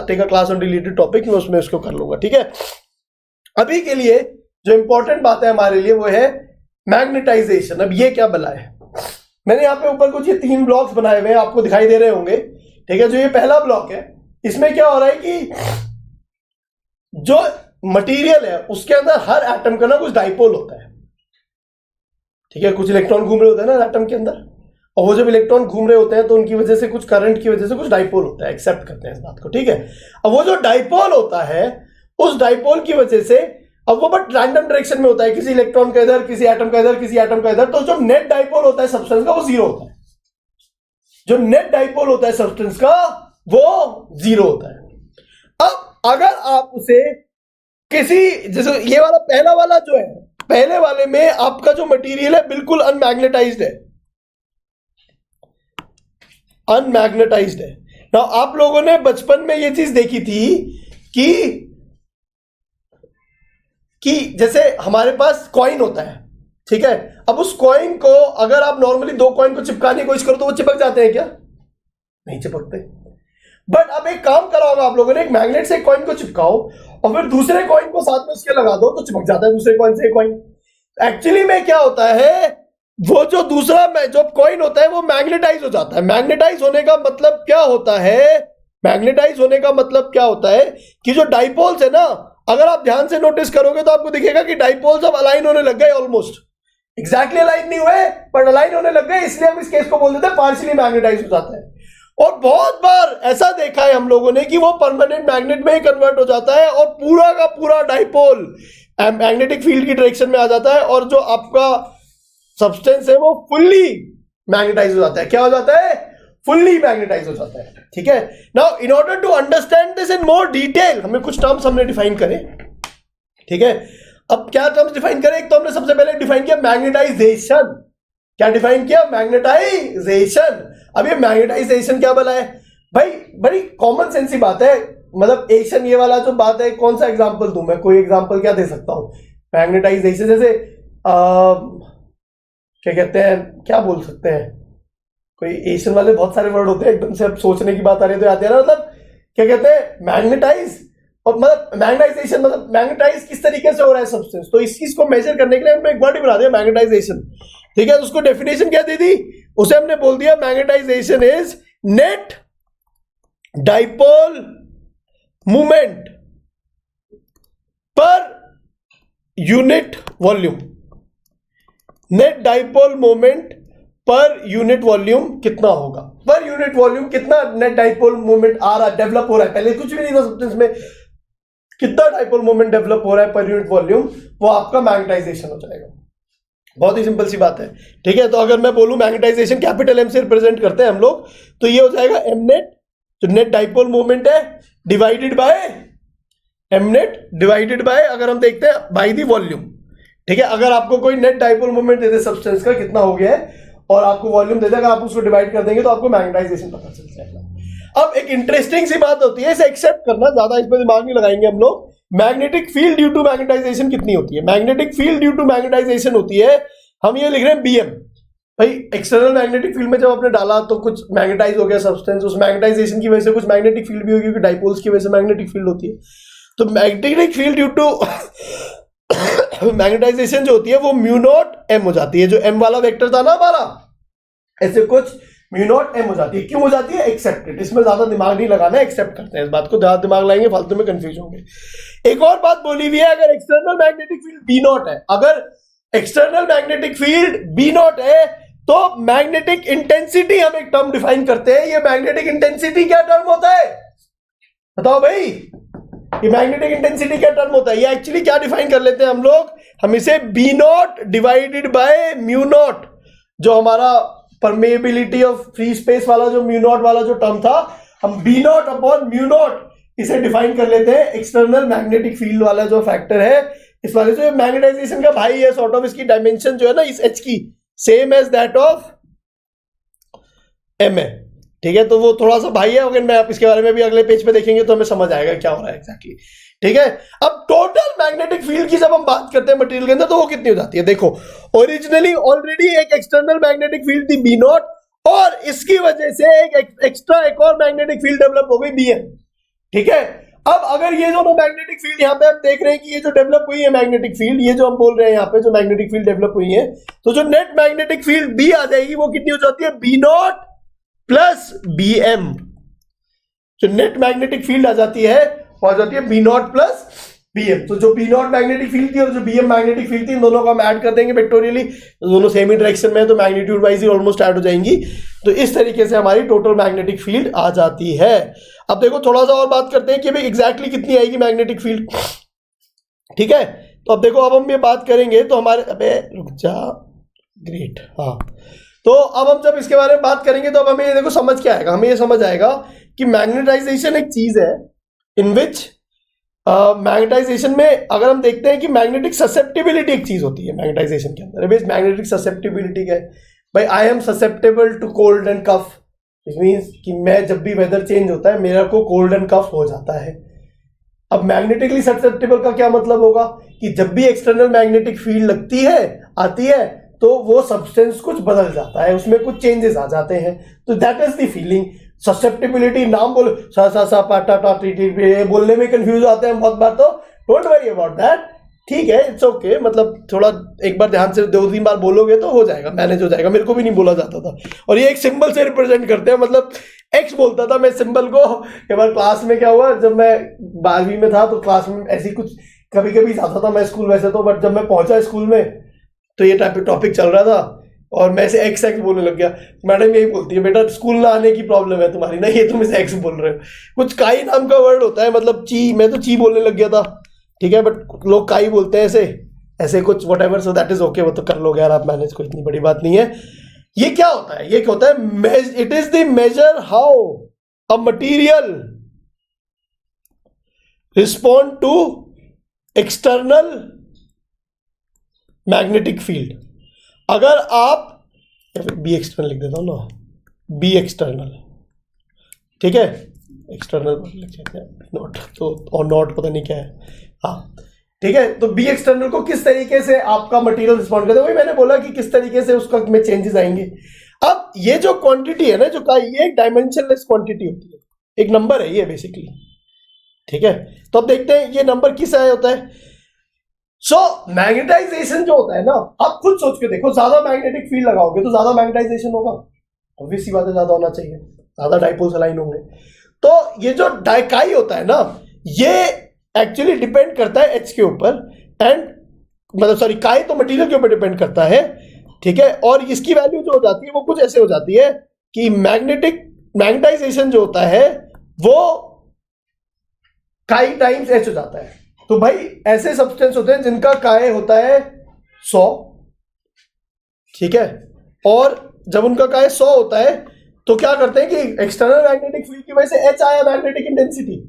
take a class on related topic, मैं उसमें उसको कर लूंगा, ठीक है। अभी के लिए जो इंपॉर्टेंट बात है हमारे लिए वो है मैग्नेटाइजेशन। अब ये क्या बला है, मैंने यहाँ पे ऊपर कुछ ये 3 ब्लॉक्स बनाए हुए हैं, आपको दिखाई दे रहे होंगे, ठीक है। जो ये पहला ब्लॉक है, इसमें क्या हो रहा है कि जो मटेरियल है उसके अंदर हर एटम का ना कुछ डाइपोल होता है, ठीक है। कुछ इलेक्ट्रॉन घूम रहे होते हैं ना एटम के अंदर, और वो जब इलेक्ट्रॉन घूम रहे होते हैं तो उनकी वजह से कुछ करंट की वजह से कुछ डाइपोल होता है, एक्सेप्ट करते हैं इस बात को, ठीक है। अब वो जो डाइपोल होता है, उस डाइपोल की वजह से, अब वो बट रैंडम डायरेक्शन में होता है, किसी इलेक्ट्रॉन का इधर, किसी एटम का इधर, किसी एटम का इधर, तो जो नेट डाइपोल होता है सब्सटेंस का वो 0 होता है। जो नेट डाइपोल होता है सब्सटेंस का वो 0 होता है। अब अगर आप उसे किसी, जैसे ये वाला पहला वाला जो है, पहले वाले में आपका जो मटेरियल है बिल्कुल अनमैग्नेटाइज्ड है, अनमैग्नेटाइज्ड है। नाउ आप लोगों ने बचपन में ये चीज देखी थी कि जैसे हमारे पास कॉइन होता है, ठीक है। अब उस कॉइन को अगर आप नॉर्मली 2 कॉइन को चिपकाने की कोशिश करो तो वो चिपक जाते हैं क्या? नहीं चिपकते। बट अब एक काम करा होगा आप लोगों ने, एक मैग्नेट से एक कॉइन को चिपकाओ और फिर दूसरे कॉइन को साथ में उसके लगा दो तो चिपक जाता है दूसरे कॉइन से एक कॉइन। एक्चुअली में क्या होता है, वो जो दूसरा जो कॉइन होता है वो मैग्नेटाइज हो जाता है। मैग्नेटाइज होने का मतलब क्या होता है, मैग्नेटाइज होने का मतलब क्या होता है कि जो डाइपोल्स है ना, अगर आप ध्यान से नोटिस करोगे तो आपको दिखेगा कि डाइपोल्स अब अलाइन होने लग गए, ऑलमोस्ट एग्जैक्टली अलाइन नहीं हुए पर अलाइन होने लग गए, इसलिए हम इस केस को बोल देते हैं पार्शियली मैग्नेटाइज हो जाता है। और बहुत बार ऐसा देखा है हम लोगों ने कि वो परमानेंट मैग्नेट में ही कन्वर्ट हो जाता है और पूरा का पूरा डाइपोल मैग्नेटिक फील्ड की डायरेक्शन में आ जाता है और जो आपका सब्सटेंस है वो फुल्ली मैग्नेटाइज हो जाता है। क्या हो जाता है? फुल्ली मैग्नेटाइज हो जाता है, ठीक है। Now in order to understand this in more detail, हमें कुछ टर्म्स हमने डिफाइन करे, ठीक है। अब क्या टर्म्स डिफाइन करें? एक तो हमने सबसे पहले डिफाइन किया मैग्नेटाइजेशन। क्या डिफाइन किया? मैग्नेटाइजेशन। अब ये मैग्नेटाइजेशन क्या बोला है भाई? बड़ी कॉमन सेंस की बात है, मतलब एशन ये वाला जो बात है, कौन सा एग्जांपल दूं मैं? कोई एग्जांपल क्या दे सकता हूं? मैग्नेटाइजेशन जैसे क्या कहते हैं, क्या बोल सकते हैं, कोई एशन वाले बहुत सारे वर्ड होते हैं, एकदम से अब सोचने की बात आ रही है तो याद आ रहा है। मतलब क्या कहते हैं, मैग्नेटाइज, और मतलब मैग्नेटाइजेशन, मतलब मैग्नेटाइज किस तरीके से हो रहा है सब्सटेंस, तो इस चीज को मेजर करने के लिए हमने एक वर्ड ही बना दिया मैग्नेटाइजेशन, ठीक है। तो उसको डेफिनेशन क्या दे दी? उसे हमने बोल दिया magnetization is net dipole movement per unit volume. Net dipole moment per unit volume कितना होगा? पर यूनिट वॉल्यूम कितना नेट डाइपोल मोमेंट आ रहा है, डेवलप हो रहा है, पहले कुछ भी नहीं था सब्सटेंस में, कितना डाइपोल मोमेंट डेवलप हो रहा है पर यूनिट वॉल्यूम, वो आपका मैग्नेटाइजेशन हो जाएगा। बहुत ही सिंपल सी बात है, ठीक है। तो अगर मैं बोलूं मैग्नेटाइजेशन कैपिटल एम से रिप्रेजेंट करते हैं हम लोग, तो ये हो जाएगा एम नेट, जो नेट डाइपोल मोमेंट है, divided by M net, divided by, अगर हम देखते हैं, बाय दी वॉल्यूम, ठीक है। अगर आपको कोई नेट डाइपोल मोमेंट दे दे सब्सटेंस का कितना हो गया है और आपको वॉल्यूम दे दे, अगर आप उसको डिवाइड कर देंगे तो आपको मैग्नेटाइजेशन पता चल जाएगा। अब एक इंटरेस्टिंग सी बात होती है, इसे एक्सेप्ट करना, ज्यादा इस पर दिमाग नहीं लगाएंगे हम लोग। Magnetic field due to magnetisation कितनी होती है? Magnetic field due to magnetisation होती है, हम ये लिख रहे हैं बीएम। भाई एक्सटर्नल मैग्नेटिक फील्ड में जब आपने डाला तो कुछ मैग्नेटाइज हो गया सब्सटेंस, उस मैग्नेटाइजेशन की वजह से कुछ मैग्नेटिक फील्ड भी होगी, क्योंकि डाइपोल्स की वजह से मैग्नेटिक फील्ड होती है। तो magnetic field due to magnetisation जो होती है वो म्यू नॉट एम हो जाती है। जो एम वाला वेक्टर था ना हमारा, ऐसे कुछ म्यू नॉट एम हो जाती है। क्यों हो जाती है? एक्सेप्टेड। इसमें ज्यादा दिमाग नहीं लगाना, एक्सेप्ट करते हैं इस बात को, ज्यादा दिमाग लगाएंगे फालतू में कंफ्यूज होंगे। एक और बात बोली हुई है, अगर external magnetic field B naught है, अगर external magnetic field B naught है तो मैग्नेटिक इंटेंसिटी हम एक टर्म डिफाइन करते हैं। ये मैग्नेटिक इंटेंसिटी क्या टर्म होता है? बताओ भाई, ये मैग्नेटिक इंटेंसिटी क्या टर्म होता है? ये एक्चुअली क्या डिफाइन कर लेते हैं हम लोग, हम इसे B naught divided by mu naught, जो हमारा परमेबिलिटी ऑफ फ्री स्पेस वाला जो म्यू नॉट वाला जो टर्म था, हम B naught upon mu naught इसे डिफाइन कर लेते हैं एक्सटर्नल मैग्नेटिक फील्ड वाला जो फैक्टर है इस वाले से। मैग्नेटाइजेशन का भाई है सॉर्ट ऑफ, इसकी डायमेंशन जो है ना इस एच की same as that of M है, ठीक है। तो वो थोड़ा सा भाई है, अगर मैं आप इसके बारे में भी अगले पेज पे देखेंगे तो हमें समझ आएगा क्या हो रहा है एग्जैक्टली, ठीक है। अब टोटल मैग्नेटिक फील्ड की जब हम बात करते हैं मटेरियल के अंदर तो वो कितनी हो जाती है, देखो ओरिजिनली ऑलरेडी एक एक्सटर्नल मैग्नेटिक फील्ड थी बी नॉट, और इसकी वजह से एक और मैग्नेटिक फील्ड डेवलप हो गई Bm, ठीक है। अब अगर ये जो मैग्नेटिक फील्ड यहाँ पे हम देख रहे हैं कि ये जो डेवलप हुई है मैग्नेटिक फील्ड, ये जो हम बोल रहे हैं यहाँ पे जो मैग्नेटिक फील्ड डेवलप हुई है, तो जो नेट मैग्नेटिक फील्ड बी आ जाएगी वो कितनी हो जाती है, बी नॉट प्लस Bm। जो नेट मैग्नेटिक फील्ड आ जाती है वो आ जाती है बी नॉट प्लस Bm। तो जो बी नॉट मैग्नेटिक फील्ड थी और जो Bm मैग्नेटिक फील्ड थी, इन दोनों को हम ऐड कर देंगे वेक्टोरियली, दोनों सेम ही डायरेक्शन में है तो मैग्नीट्यूड वाइज ही ऑलमोस्ट ऐड हो जाएंगी। तो इस तरीके से हमारी टोटल मैग्नेटिक फील्ड आ जाती है। अब देखो थोड़ा सा और बात करते हैं कि भाई एग्जैक्टली कितनी आएगी मैग्नेटिक फील्ड, ठीक है। तो अब देखो अब हम ये बात करेंगे तो हमारे, अबे रुक जा, ग्रेट, हाँ। तो अब हम जब इसके बारे में बात करेंगे तो अब हमें ये देखो समझ क्या आएगा, हमें ये समझ आएगा कि मैग्नेटाइजेशन एक चीज है इन विच मैग्नेटाइजेशन में अगर हम देखते हैं कि मैग्नेटिक ससेप्टिबिलिटी एक चीज होती है मैग्नेटाइजेशन के अंदर। मैग्नेटिक ससेप्टिबिलिटी क्या है भाई, I am susceptible to cold and cough, it means कि मैं जब भी वेदर चेंज होता है मेरा को कोल्ड एंड कफ हो जाता है। अब मैग्नेटिकली ससेप्टेबल का क्या मतलब होगा कि जब भी एक्सटर्नल मैग्नेटिक फील्ड लगती है आती है तो वो सब्सटेंस कुछ बदल जाता है, उसमें कुछ चेंजेस आ जाते हैं। तो that is the feeling susceptibility. नाम बोलो सा सा सा पा टा टा टी टी, बोलने में कंफ्यूज आते हैं बहुत बार, तो डोंट वरी अबाउट दैट, ठीक है, इट्स ओके। मतलब थोड़ा एक बार ध्यान से 2-3 बार बोलोगे तो हो जाएगा, मैनेज हो जाएगा। मेरे को भी नहीं बोला जाता था, और ये एक सिंबल से रिप्रेजेंट करते हैं, मतलब एक्स बोलता था मैं सिंबल को। एक बार क्लास में क्या हुआ, जब मैं 12वीं में था तो क्लास में ऐसी कुछ कभी कभी जाता था मैं स्कूल वैसे तो, बट जब मैं पहुंचा स्कूल में तो ये टाइप टॉपिक चल रहा था और मैं ऐसे एक्स एक्स बोलने लग गया। मैडम यही बोलती है बेटा स्कूल ना आने की प्रॉब्लम है तुम्हारी ना, ये तुम इसे एक्स बोल रहे हो। कुछ काई नाम का वर्ड होता है, मतलब ची, मैं तो ची बोलने लग गया था, ठीक है, बट लोग काई बोलते हैं ऐसे ऐसे कुछ what ever, so that is okay, वो तो कर लोगे यार आप मैनेज, कोई इतनी बड़ी बात नहीं है। ये क्या होता है, ये क्या होता है, it is the measure how a material respond to external magnetic field. अगर आप बी एक्सटर्नल लिख देता हूं ना, बी एक्सटर्नल, ठीक है, एक्सटर्नल नॉट तो, और नॉट पता नहीं क्या है, हाँ ठीक है। तो बी एक्सटर्नल को किस तरीके से आपका मटेरियल रिस्पॉन्ड करता है, वही मैंने बोला कि किस तरीके से उसका में चेंजेस आएंगे। अब ये जो क्वांटिटी है ना, जो का ये एक डायमेंशनलेस क्वांटिटी होती है, एक नंबर है ये बेसिकली, ठीक है। तो अब देखते हैं ये नंबर किस आया होता है। सो मैग्नेटाइजेशन जो होता है ना, आप खुद सोच के देखो, ज्यादा मैग्नेटिक फील्ड लगाओगे तो ज्यादा मैग्नेटाइजेशन होगा, ऑब्वियस सी बात है, ज्यादा होना चाहिए, ज्यादा डाइपोल्स अलाइन होंगे। तो ये जो डाइकाई होता है ना, ये एक्चुअली डिपेंड करता है एच के ऊपर, एंड मतलब सॉरी काई तो मटेरियल के ऊपर डिपेंड करता है, ठीक है। और इसकी वैल्यू जो हो जाती है वो कुछ ऐसे हो जाती है कि मैग्नेटाइजेशन जो होता है वो काई टाइम्स एच हो जाता है। तो भाई ऐसे सब्सटेंस होते हैं जिनका काय होता है 100, ठीक है, और जब उनका काय 100 होता है तो क्या करते हैं कि एक्सटर्नल मैग्नेटिक फील्ड की वजह से एच आया मैग्नेटिक इंटेंसिटी,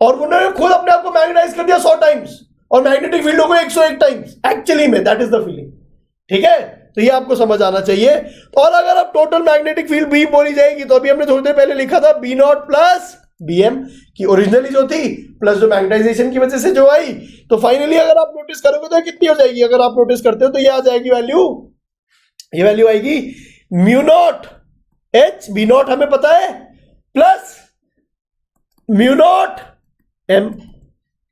और उन्होंने खुद अपने आप को मैग्नेटाइज कर दिया 100 टाइम्स, और मैग्नेटिक फील्ड को 101 टाइम्स एक्चुअली में, दैट इज द फीलिंग, ठीक है। तो ये आपको समझ आना चाहिए। और अगर अब टोटल मैग्नेटिक फील्ड बी बोली जाएगी तो अभी हमने थोड़ी देर पहले लिखा था बी नॉट प्लस Bm की ओरिजिनली जो थी प्लस जो मैग्नेटाइजेशन की वजह से जो आई, तो फाइनली अगर आप नोटिस करोगे तो कितनी हो जाएगी, अगर आप नोटिस करते हो तो ये आ जाएगी वैल्यू, ये वैल्यू आएगी mu naught H, B naught हमें पता है, प्लस म्यू नॉट एम,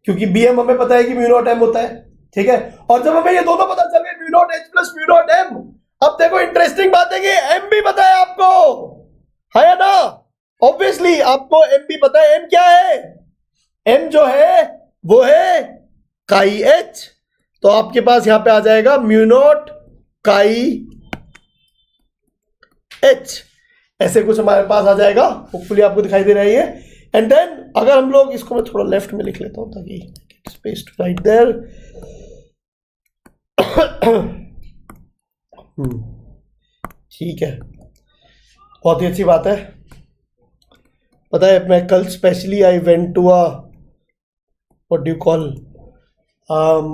क्योंकि Bm हमें पता है कि म्यू नॉट एम होता है, ठीक है। और जब हमें ये दोनों पता चल गए mu naught H plus mu naught M, अब देखो इंटरेस्टिंग बात है कि एम भी पता है आपको, है ना, ऑब्वियसली आपको एम भी पता है। एम क्या है, एम जो है वो है काई एच, तो आपके पास यहां पे आ जाएगा म्यू नॉट काई एच, ऐसे कुछ हमारे पास आ जाएगा, होपफुली आपको दिखाई दे रही है। एंड देन अगर हम लोग इसको, मैं थोड़ा लेफ्ट में लिख लेता हूं ताकि स्पेस टू राइट देयर, ठीक है, बहुत ही अच्छी बात है। पता है मैं कल specially I went to what do you call,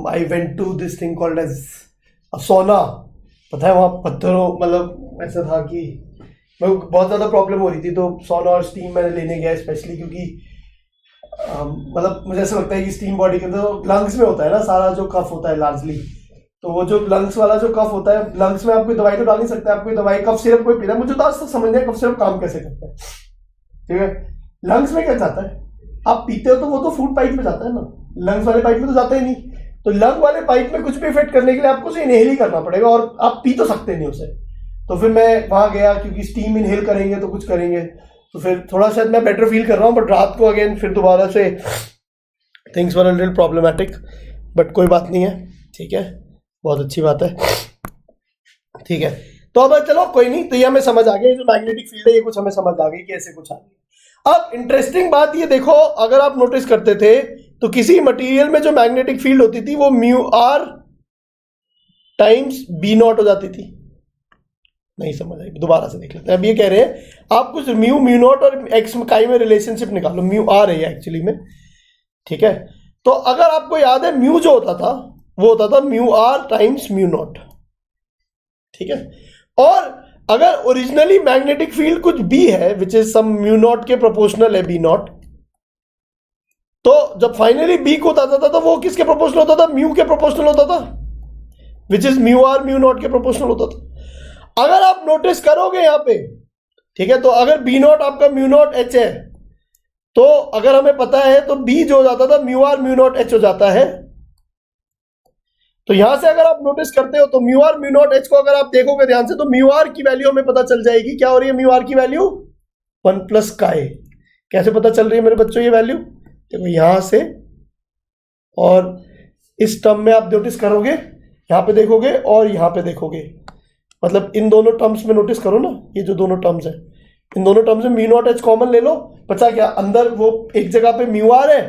I went to this thing called as sauna. पता है वहाँ पत्थरों, मतलब ऐसा था कि बहुत ज़्यादा प्रॉब्लम हो रही थी, तो सोना और स्टीम मैंने लेने गया स्पेशली, क्योंकि मतलब मुझे ऐसा लगता है कि स्टीम बॉडी के अंदर लंग्स में होता है ना सारा जो कफ होता है लार्जली, तो वो जो लंग्स वाला जो कफ होता है, लंग्स में आप कोई दवाई तो डाल नहीं सकते, आप कोई दवाई कफ सिरप कोई पीता है, मुझे तो आज तक समझ नहीं कफ सिरप काम कैसे करता है, ठीक है। लंग्स में क्या जाता है, आप पीते हो तो वो तो फूड पाइप में जाता है ना, लंग्स वाले पाइप में तो जाता ही नहीं, तो लंग वाले पाइप में कुछ भी इफेक्ट करने के लिए आपको उसे इनहेल ही करना पड़ेगा, और आप पी तो सकते नहीं उसे। तो फिर मैं वहां गया, क्योंकि स्टीम इनहेल करेंगे तो कुछ करेंगे, तो फिर थोड़ा शायद मैं बेटर फील कर रहा हूँ, बट रात को अगेन फिर दोबारा से things were a little problematic, but कोई बात नहीं है, ठीक है, बहुत अच्छी बात है, ठीक है। तो अब चलो कोई नहीं, तो ये हमें समझ आ गया, जो मैग्नेटिक फील्ड है ये कुछ हमें समझ आ गई कि ऐसे कुछ आ गई। अब इंटरेस्टिंग बात ये देखो, अगर आप नोटिस करते थे तो किसी मटेरियल में जो मैग्नेटिक फील्ड होती थी वो mu R times B naught हो जाती थी। नहीं समझ आई, दोबारा से देख लेते हैं। अब ये कह रहे हैं आप कुछ म्यू नॉट और एक्स काई में रिलेशनशिप निकालो, म्यू आर है एक्चुअली में, ठीक है। तो अगर आपको याद है म्यू जो होता था वो होता था mu R times mu naught, ठीक है। और अगर ओरिजिनली मैग्नेटिक फील्ड कुछ बी है which is some mu naught के प्रोपोर्शनल है बी नॉट, तो जब फाइनली बी को होता था तो वो किसके प्रोपोर्शनल होता था, म्यू के प्रोपोर्शनल होता था, which is mu are mu naught के प्रोपोर्शनल होता था। अगर आप नोटिस करोगे यहां पे, ठीक है, तो अगर बी नॉट आपका म्यू नॉट एच है, तो अगर हमें पता है तो बी जो हो जाता था mu are mu naught H हो जाता है। तो यहां से अगर आप नोटिस करते हो तो mu are mu naught H को अगर आप देखोगे ध्यान से, तो म्यू आर की वैल्यू हमें पता चल जाएगी, क्या हो रही है म्यू आर की वैल्यू 1 प्लस काई। कैसे पता चल रही है मेरे बच्चों ये वैल्यू, देखो यहां से, और इस टर्म में आप नोटिस करोगे, यहां पे देखोगे और यहां पे देखोगे, मतलब इन दोनों टर्म्स में नोटिस करो ना, ये जो दोनों टर्म्स है, इन दोनों टर्म्स में म्यू नॉट एच कॉमन ले लो, बचा क्या, अंदर वो एक जगह पे म्यू आर है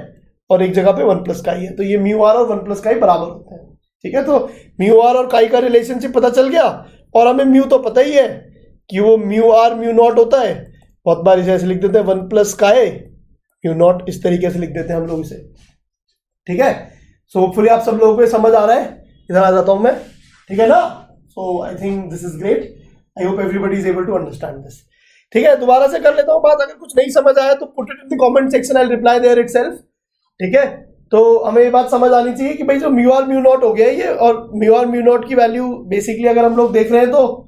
और एक जगह पे 1 प्लस काई है, तो ये म्यू आर और 1 प्लस काई बराबर होते हैं, ठीक है। तो म्यू आर और काई का रिलेशनशिप पता चल गया, और हमें म्यू तो पता ही है कि वो म्यू आर म्यू नॉट होता है, बहुत बार इसे ऐसे लिख देते हैं 1 प्लस काई म्यू नॉट, इस तरीके से लिख देते हैं हम लोग इसे, ठीक है। सो होपफुली आप सब लोगों को समझ आ रहा है, इधर आ जाता हूं मैं, ठीक है ना। So I think this is great, I hope everybody is able to understand this, ठीक है। दोबारा से कर लेता हूं बात, अगर कुछ नहीं समझ आया तो put it in the comment section, I reply there itself, ठीक है। तो हमें ये बात समझ आनी चाहिए कि भाई जो म्यू आर म्यू नॉट हो गया ये, और म्यू आर म्यू नॉट की वैल्यू बेसिकली अगर हम लोग देख रहे हैं तो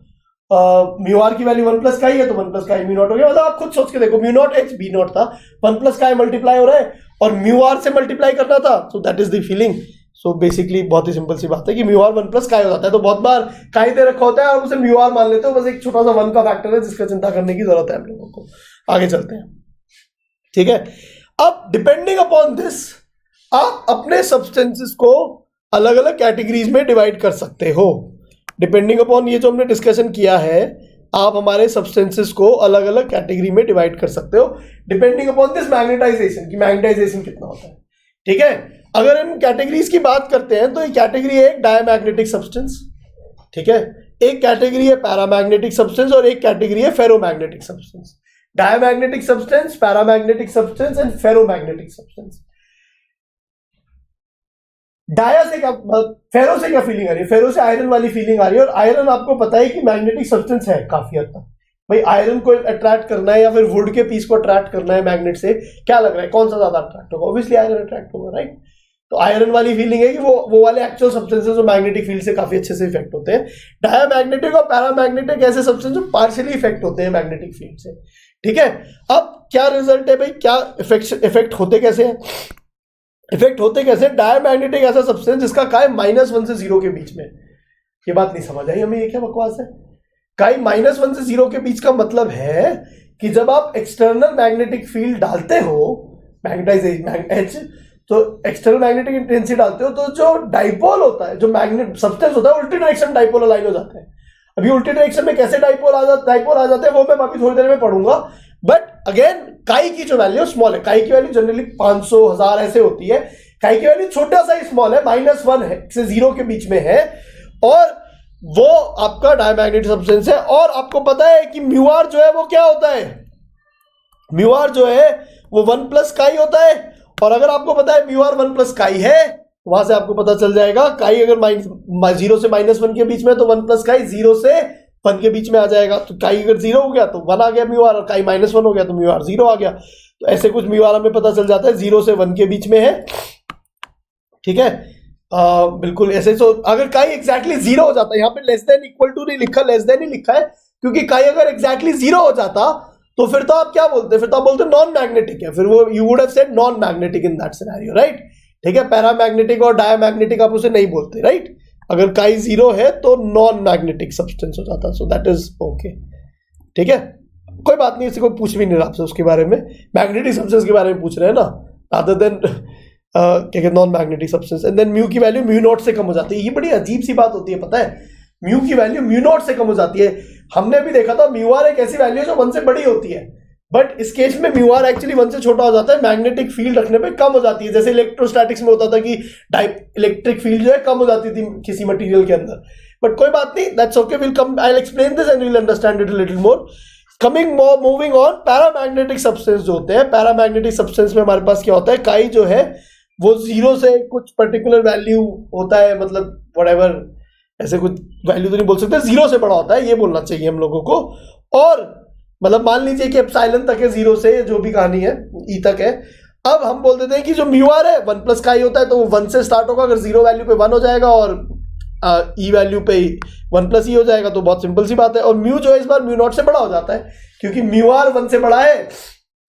म्यू आर की वैल्यू 1 प्लस काई है, तो 1 प्लस काई म्यू नॉट हो गया, मतलब आप खुद सोच के देखो, mu naught H B naught था, 1 प्लस काई मल्टीप्लाई हो रहा है और म्यू आर से मल्टीप्लाई करना था, so that is the feeling. So basically बहुत ही सिंपल सी बात है कि म्यू आर 1 प्लस काई हो जाता है, तो बहुत बार काई दे रखा होता है और उसे म्यू आर मान लेते हो, बस एक छोटा सा 1 का फैक्टर है जिसका चिंता करने की जरूरत है हम लोगों को। आगे चलते हैं, ठीक है। अब डिपेंडिंग अपॉन दिस आप अपने सब्सटेंसेस को अलग अलग कैटेगरीज में डिवाइड कर सकते हो, डिपेंडिंग अपॉन ये जो हमने डिस्कशन किया है, आप हमारे सब्सटेंसेस को अलग अलग कैटेगरी में डिवाइड कर सकते हो डिपेंडिंग अपॉन दिस मैग्नेटाइजेशन, कि मैग्नेटाइजेशन कितना होता है, ठीक है। अगर इन कैटेगरीज की बात करते हैं तो ये कैटेगरी है एक डायमैग्नेटिक सब्सटेंस, ठीक है, एक कैटेगरी है पैरामैग्नेटिक सब्सटेंस और एक कैटेगरी है ferromagnetic substance. Diamagnetic substance, paramagnetic substance and ferromagnetic substance. Dia से क्या, फेरो से क्या फीलिंग आ रही है, फेरो से आयरन वाली फीलिंग आ रही है, और आयरन आपको पता है कि मैग्नेटिक सब्सटेंस है काफी हद तक। भाई आयरन को अट्रैक्ट करना है या फिर वुड के पीस को अट्रैक्ट करना है मैग्नेट से, क्या लग रहा है कौन सा ज्यादा अट्रैक्ट होगा, ऑब्वियसली आयरन अट्रैक्ट होगा, राइट। तो आयरन वाली फीलिंग है कि वो वाले एक्चुअल सब्सटेंसेस जो मैग्नेटिक फील्ड से काफी अच्छे से इफेक्ट होते हैं। डायामैग्नेटिक और पैरामैग्नेटिक ऐसे सब्सटेंस जो पार्शियली इफेक्ट होते हैं मैग्नेटिक फील्ड से, ठीक है। अब क्या रिजल्ट है भाई, क्या इफेक्ट होते कैसे हैं, इफेक्ट होते कैसे, डायमैग्नेटिक ऐसा सब्सटेंस जिसका काई -1 से 0 के बीच में, ये बात नहीं समझ आई हमें, ये क्या बकवास है। काई -1 से 0 के बीच का मतलब है कि जब आप एक्सटर्नल मैग्नेटिक फील्ड डालते हो, मैग्नेटाइजेशन एच, तो एक्सटर्नल मैग्नेटिक इंटेंसिटी डालते हो, तो जो डाइपोल होता है, जो मैग्नेट सब्सटेंस होता है, उल्टी डायरेक्शन डाइपोल अलाइन हो जाते हैं। अभी उल्टी डायरेक्शन में कैसे डाइपोल आ जाते हैं वो मैं अभी थोड़ी देर में पढ़ूंगा, बट अगेन काई की जो वैल्यू स्मॉल है, काई की वैल्यू जनरली 500 1000 ऐसे होती है, काई की वैल्यू छोटा सा ही स्मॉल है, -1 है से 0 के बीच में है, और वो आपका डायमैग्नेटिक सब्सटेंस है। और आपको पता है कि म्यू आर जो है वो क्या होता है, म्यू आर जो है वो 1 प्लस काई होता है, और अगर आपको पता है म्यू आर 1 प्लस काई है, वहां से आपको पता चल जाएगा काई अगर 0 से -1 के बीच में, तो 1 प्लस काई 0 से 1 के बीच में आ जाएगा। तो काई अगर 0 हो गया तो 1 आ गया म्यू आर, और काई -1 हो गया तो म्यू आर 0 आ गया। तो ऐसे कुछ म्यू आर हमें पता चल जाता है 0 से 1 के बीच में है, ठीक है। बिल्कुल ऐसे। तो अगर काई एग्जैक्टली 0 हो जाता है, यहाँ पे लेस देन इक्वल टू नहीं लिखा, लेस देन ही लिखा है, क्योंकि काई अगर एग्जैक्टली 0 हो जाता तो फिर तो आप क्या बोलते, फिर तो आप बोलते नॉन मैग्नेटिक है, फिर वो you would have said non magnetic in that scenario, right. ठीक है, पैरामैग्नेटिक और डायमैग्नेटिक आप उसे नहीं बोलते, राइट। अगर काई 0 है तो नॉन मैग्नेटिक सब्सटेंस हो जाता, सो दैट इज ओके, ठीक है। कोई बात नहीं, इसी को पूछ भी नहीं रहा आपसे उसके बारे में, मैग्नेटिक सब्सटेंस के बारे में पूछ रहे हैं ना, रादर देन क्या कहते non magnetic substance. And then mu की वैल्यू म्यू नॉट से कम हो जाती है। ये बड़ी अजीब सी बात होती है, पता है, म्यू की वैल्यू म्यू नॉट से कम हो जाती है। हमने भी देखा था म्यू आर एक ऐसी वैल्यू है जो 1 से बड़ी होती है, बट इस केस में म्यू आर एक्चुअली 1 से छोटा हो जाता है, मैग्नेटिक फील्ड रखने पे कम हो जाती है। जैसे इलेक्ट्रोस्टैटिक्स में होता था कि इलेक्ट्रिक फील्ड जो है कम हो जाती थी किसी मटेरियल के अंदर, बट कोई बात नहीं, that's okay, will come, I will explain this and you will understand it a little more. Moving on, paramagnetic substance जो होते हैं, पैरामैग्नेटिक सब्सटेंस में हमारे पास क्या होता है, काई जो है वो 0 से कुछ पर्टिकुलर वैल्यू होता है, मतलब व्हाटएवर, ऐसे कुछ वैल्यू तो नहीं बोल सकते, 0 से बड़ा होता है, ये बोलना चाहिए हम लोगों को। और मतलब मान लीजिए कि एप्सिलॉन तक है 0 से, जो भी कहानी है ई तक है। अब हम बोल देते हैं कि जो म्यू आर है 1 प्लस काई होता है, तो वो 1 से स्टार्ट होगा, अगर 0 वैल्यू पे 1 हो जाएगा और ई वैल्यू पे 1 प्लस ई हो जाएगा, तो बहुत सिंपल सी बात है। और म्यू जो है इस बार म्यू नॉट से बड़ा हो जाता है, क्योंकि म्यू आर 1 से बड़ा है,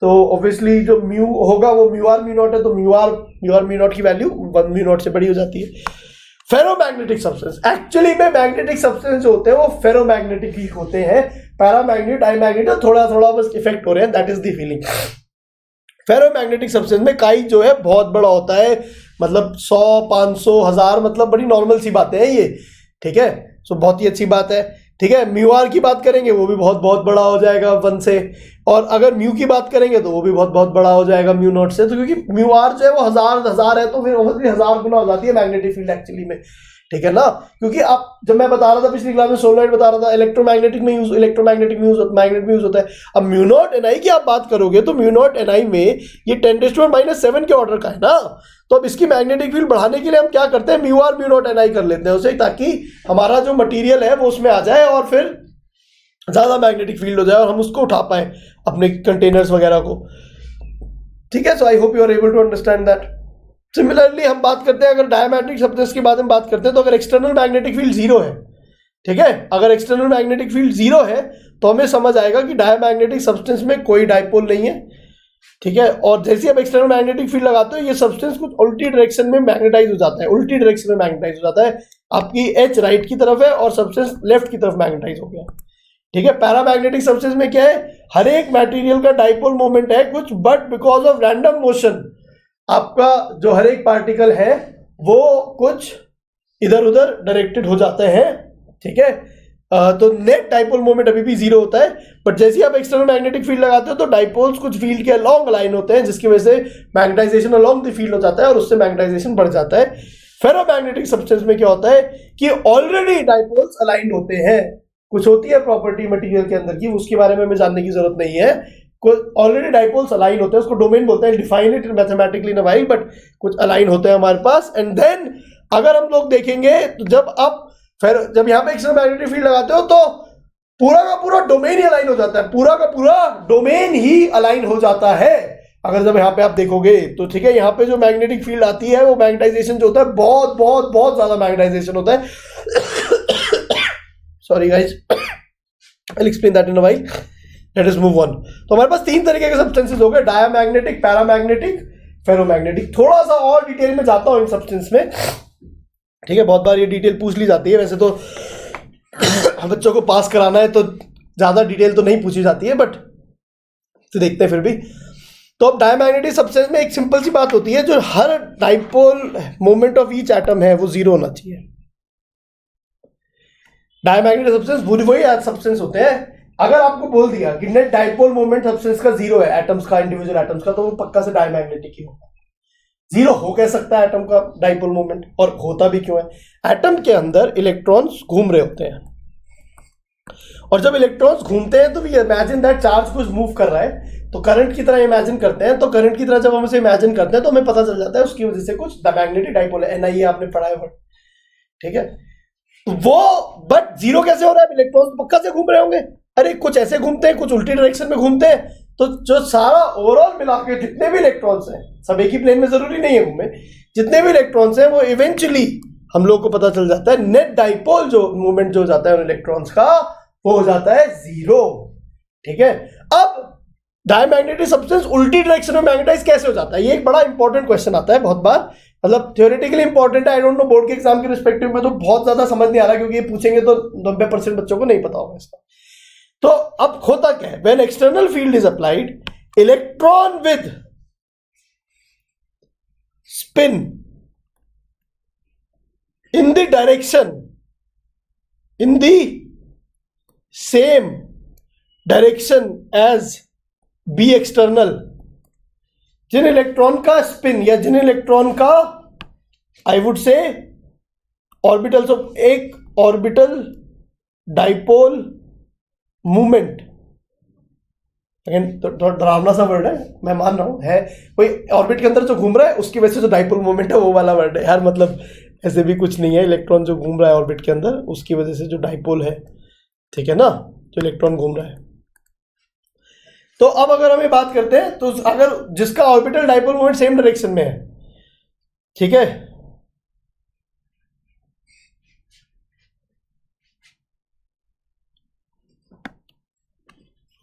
तो ऑब्वियसली जो म्यू होगा वो म्यू आर म्यू नॉट है, तो म्यू आर म्यू नॉट की वैल्यू 1 म्यू नॉट से बड़ी हो जाती है। फेरोमैग्नेटिक सब्सटेंस, एक्चुअली में मैग्नेटिक सब्सटेंस जो होते हैं वो फेरोमैग्नेटिक ही होते हैं, पैरामैग्नेटिक डायमैग्नेटिक थोड़ा थोड़ा बस इफेक्ट हो रहे हैं, that is the feeling. Ferromagnetic substance में काई जो है बहुत बड़ा होता है, मतलब 100, 500, 1000, मतलब बड़ी नॉर्मल सी बातें हैं ये, ठीक है। सो बहुत ही अच्छी बात है, ठीक है। म्यू आर की बात करेंगे वो भी बहुत बहुत बड़ा हो जाएगा 1 से, और अगर म्यू की बात करेंगे तो वो भी बहुत बहुत बड़ा हो जाएगा म्यू नॉट से। तो क्योंकि म्यू आर जो है वो 1000 है, तो फिर ऑब्वियसली 1000 गुना हो जाती है मैग्नेटिक फील्ड एक्चुअली में, ठीक है ना। क्योंकि आप, जब मैं बता रहा था पिछली क्लास में सोलेनॉइड बता रहा था, इलेक्ट्रोमैग्नेटिक में यूज, मैग्नेट में यूज होता है। अब म्यू नॉट एन आई की आप बात करोगे तो म्यू नॉट एन आई में ये 10⁻⁻7 के ऑर्डर का है ना, तो अब इसकी मैग्नेटिक फील्ड बढ़ाने के लिए हम क्या करते हैं, mu are mu naught n I कर लेते हैं उसे, ताकि हमारा जो मटीरियल है वो उसमें आ जाए और फिर ज्यादा मैग्नेटिक फील्ड हो जाए और हम उसको उठा पाए अपने कंटेनर्स वगैरह को, ठीक है। So I hope you are able to understand that. Similarly हम बात करते हैं, अगर डायमैग्नेटिक सब्सटेंस की बात हम बात करते हैं, तो अगर एक्सटर्नल मैग्नेटिक फील्ड 0 है, ठीक है, अगर एक्सटर्नल मैग्नेटिक फील्ड 0 है तो हमें समझ आएगा कि डायमैग्नेटिक सब्सटेंस में कोई डायपोल नहीं है, ठीक है। और जैसे आप एक्सटर्नल मैग्नेटिक फील्ड लगाते हो, ये सब्सटेंस कुछ उल्टी डायरेक्शन में मैग्नेटाइज हो जाता है, उल्टी डायरेक्शन में मैग्नेटाइज हो जाता है, आपकी एच राइट की तरफ है और सब्सटेंस लेफ्ट की तरफ मैग्नेटाइज हो गया, ठीक है। पैरामैग्नेटिक सब्सटेंस में क्या है, हर एक मटेरियल का डाइपोल मोमेंट है कुछ, but because of random motion आपका जो हर एक पार्टिकल है वो कुछ इधर उधर डायरेक्टेड हो जाते हैं, ठीक है। तो नेट डाइपोल मोमेंट अभी भी 0 होता है, बट जैसे ही आप एक्सटर्नल मैग्नेटिक फील्ड लगाते हो तो डाइपोल्स कुछ फील्ड के अलोंग अलाइन होते हैं, जिसकी वजह से मैग्नेटाइजेशन अलोंग द फील्ड हो जाता है और उससे मैग्नेटाइजेशन बढ़ जाता है। फेरोमैग्नेटिक सब्सटेंस में क्या होता है कि ऑलरेडी डाइपोल्स अलाइन होते हैं, कुछ होती है प्रॉपर्टी मटेरियल के अंदर की, उसके बारे में हमें जानने की जरूरत नहीं है, ऑलरेडी डाइपोल्स अलाइन होते हैं, उसको डोमेन बोलते हैं, define it mathematically in a while, but कुछ अलाइन होते हैं हमारे पास। एंड देन अगर हम लोग देखेंगे तो जब यहाँ पे एक्सटर्नल मैग्नेटिक फील्ड लगाते हो तो पूरा का पूरा डोमेन ही अलाइन हो जाता है, पूरा का पूरा डोमेन ही अलाइन हो जाता है। अगर जब यहाँ पे आप देखोगे तो, ठीक है, यहाँ पे जो मैग्नेटिक फील्ड आती है वो मैग्नेटाइजेशन जो होता है बहुत बहुत बहुत ज्यादा मैग्नेटाइजेशन होता है। Sorry guys, I will explain that in a while, late us move on. तो हमारे पास 3 तरीके के सब्सटेंसेस हो गए, डायमैग्नेटिक, पैरामैग्नेटिक, फेरोमैग्नेटिक। थोड़ा सा और डिटेल में जाता हूं इन सब्सटेंस में, ठीक है। बहुत बार ये डिटेल पूछ ली जाती है, वैसे तो बच्चों को पास कराना है तो ज्यादा डिटेल तो नहीं पूछी जाती है, बट तो देखते हैं फिर भी। तो अब डायमैग्नेटिक सब्सटेंस में एक सिंपल सी बात होती है, जो हर dipole moment of each atom है वो 0 होना चाहिए। डायमैग्नेटिक सब्सटेंस वही सब्सटेंस होते हैं, अगर आपको बोल दिया कि नेट डाइपोल मोमेंट सब्सटेंस का 0 है, एटम्स का, इंडिविजुअल एटम्स का, तो वो पक्का से डायमैग्नेटिक ही होगा। 0 हो कह सकता है एटम का डाइपोल मोमेंट, और होता भी क्यों है, एटम के अंदर इलेक्ट्रॉन्स घूम रहे होते हैं, और जब इलेक्ट्रॉन्स घूमते हैं तो वी इमेजिन दैट चार्ज कुछ मूव कर रहा है, तो करंट की तरह इमेजिन करते हैं। तो करंट की तरह जब हम इसे इमेजिन करते हैं तो हमें पता चल जाता है उसकी वजह से कुछ मैग्नेटिक डाइपोल है, NIE आपने पढ़ा है वर्ड, ठीक है। वो बट जीरो कैसे हो रहा है? इलेक्ट्रॉन पक्का से घूम रहे होंगे। अरे कुछ ऐसे घूमते हैं, कुछ उल्टी डायरेक्शन में घूमते हैं, तो जो सारा ओवरऑल मिला के जितने भी इलेक्ट्रॉन्स हैं, सब एक ही प्लेन में जरूरी नहीं है घूमे, जितने भी इलेक्ट्रॉन्स हैं वो इवेंचुअली हम लोग को पता चल जाता है नेट डाइपोल जो मूवमेंट जो जाता है उन इलेक्ट्रॉन्स का, वो हो जाता है जीरो। ठीक है, अब डायमैग्नेटिक सब्सटेंस उल्टी डायरेक्शन में मैग्नेटाइज कैसे हो जाता है? ये एक बड़ा इंपॉर्टेंट क्वेश्चन आता है बहुत बार, मतलब थ्योरेटिकली इंपॉर्टेंट है। आई डोंट नो बोर्ड के एग्जाम के रिस्पेक्टिव में तो बहुत ज्यादा समझ नहीं आ रहा, क्योंकि ये पूछेंगे तो 90% बच्चों को नहीं पता होगा इसका। तो अब होता क्या है? When external field is applied, electron with spin in the direction, in the same direction as B external, Jin electron का स्पिन या जिन इलेक्ट्रॉन का I would say orbitals of एक ऑर्बिटल डाइपोल मूवमेंट, तो थोड़ा डरावना सा वर्ड है, मैं मान रहा हूं, है कोई ऑर्बिट के अंदर जो घूम रहा है उसकी वजह से जो डाइपोल मूवमेंट है वो वाला वर्ड है यार, मतलब ऐसे भी कुछ नहीं है, इलेक्ट्रॉन जो घूम रहा है ऑर्बिट के अंदर उसकी वजह से जो डाइपोल है, ठीक है ना, जो इलेक्ट्रॉन घूम रहा है। तो अब अगर हम ये बात करते हैं, तो अगर जिसका orbital dipole movement same direction में है, ठीक है,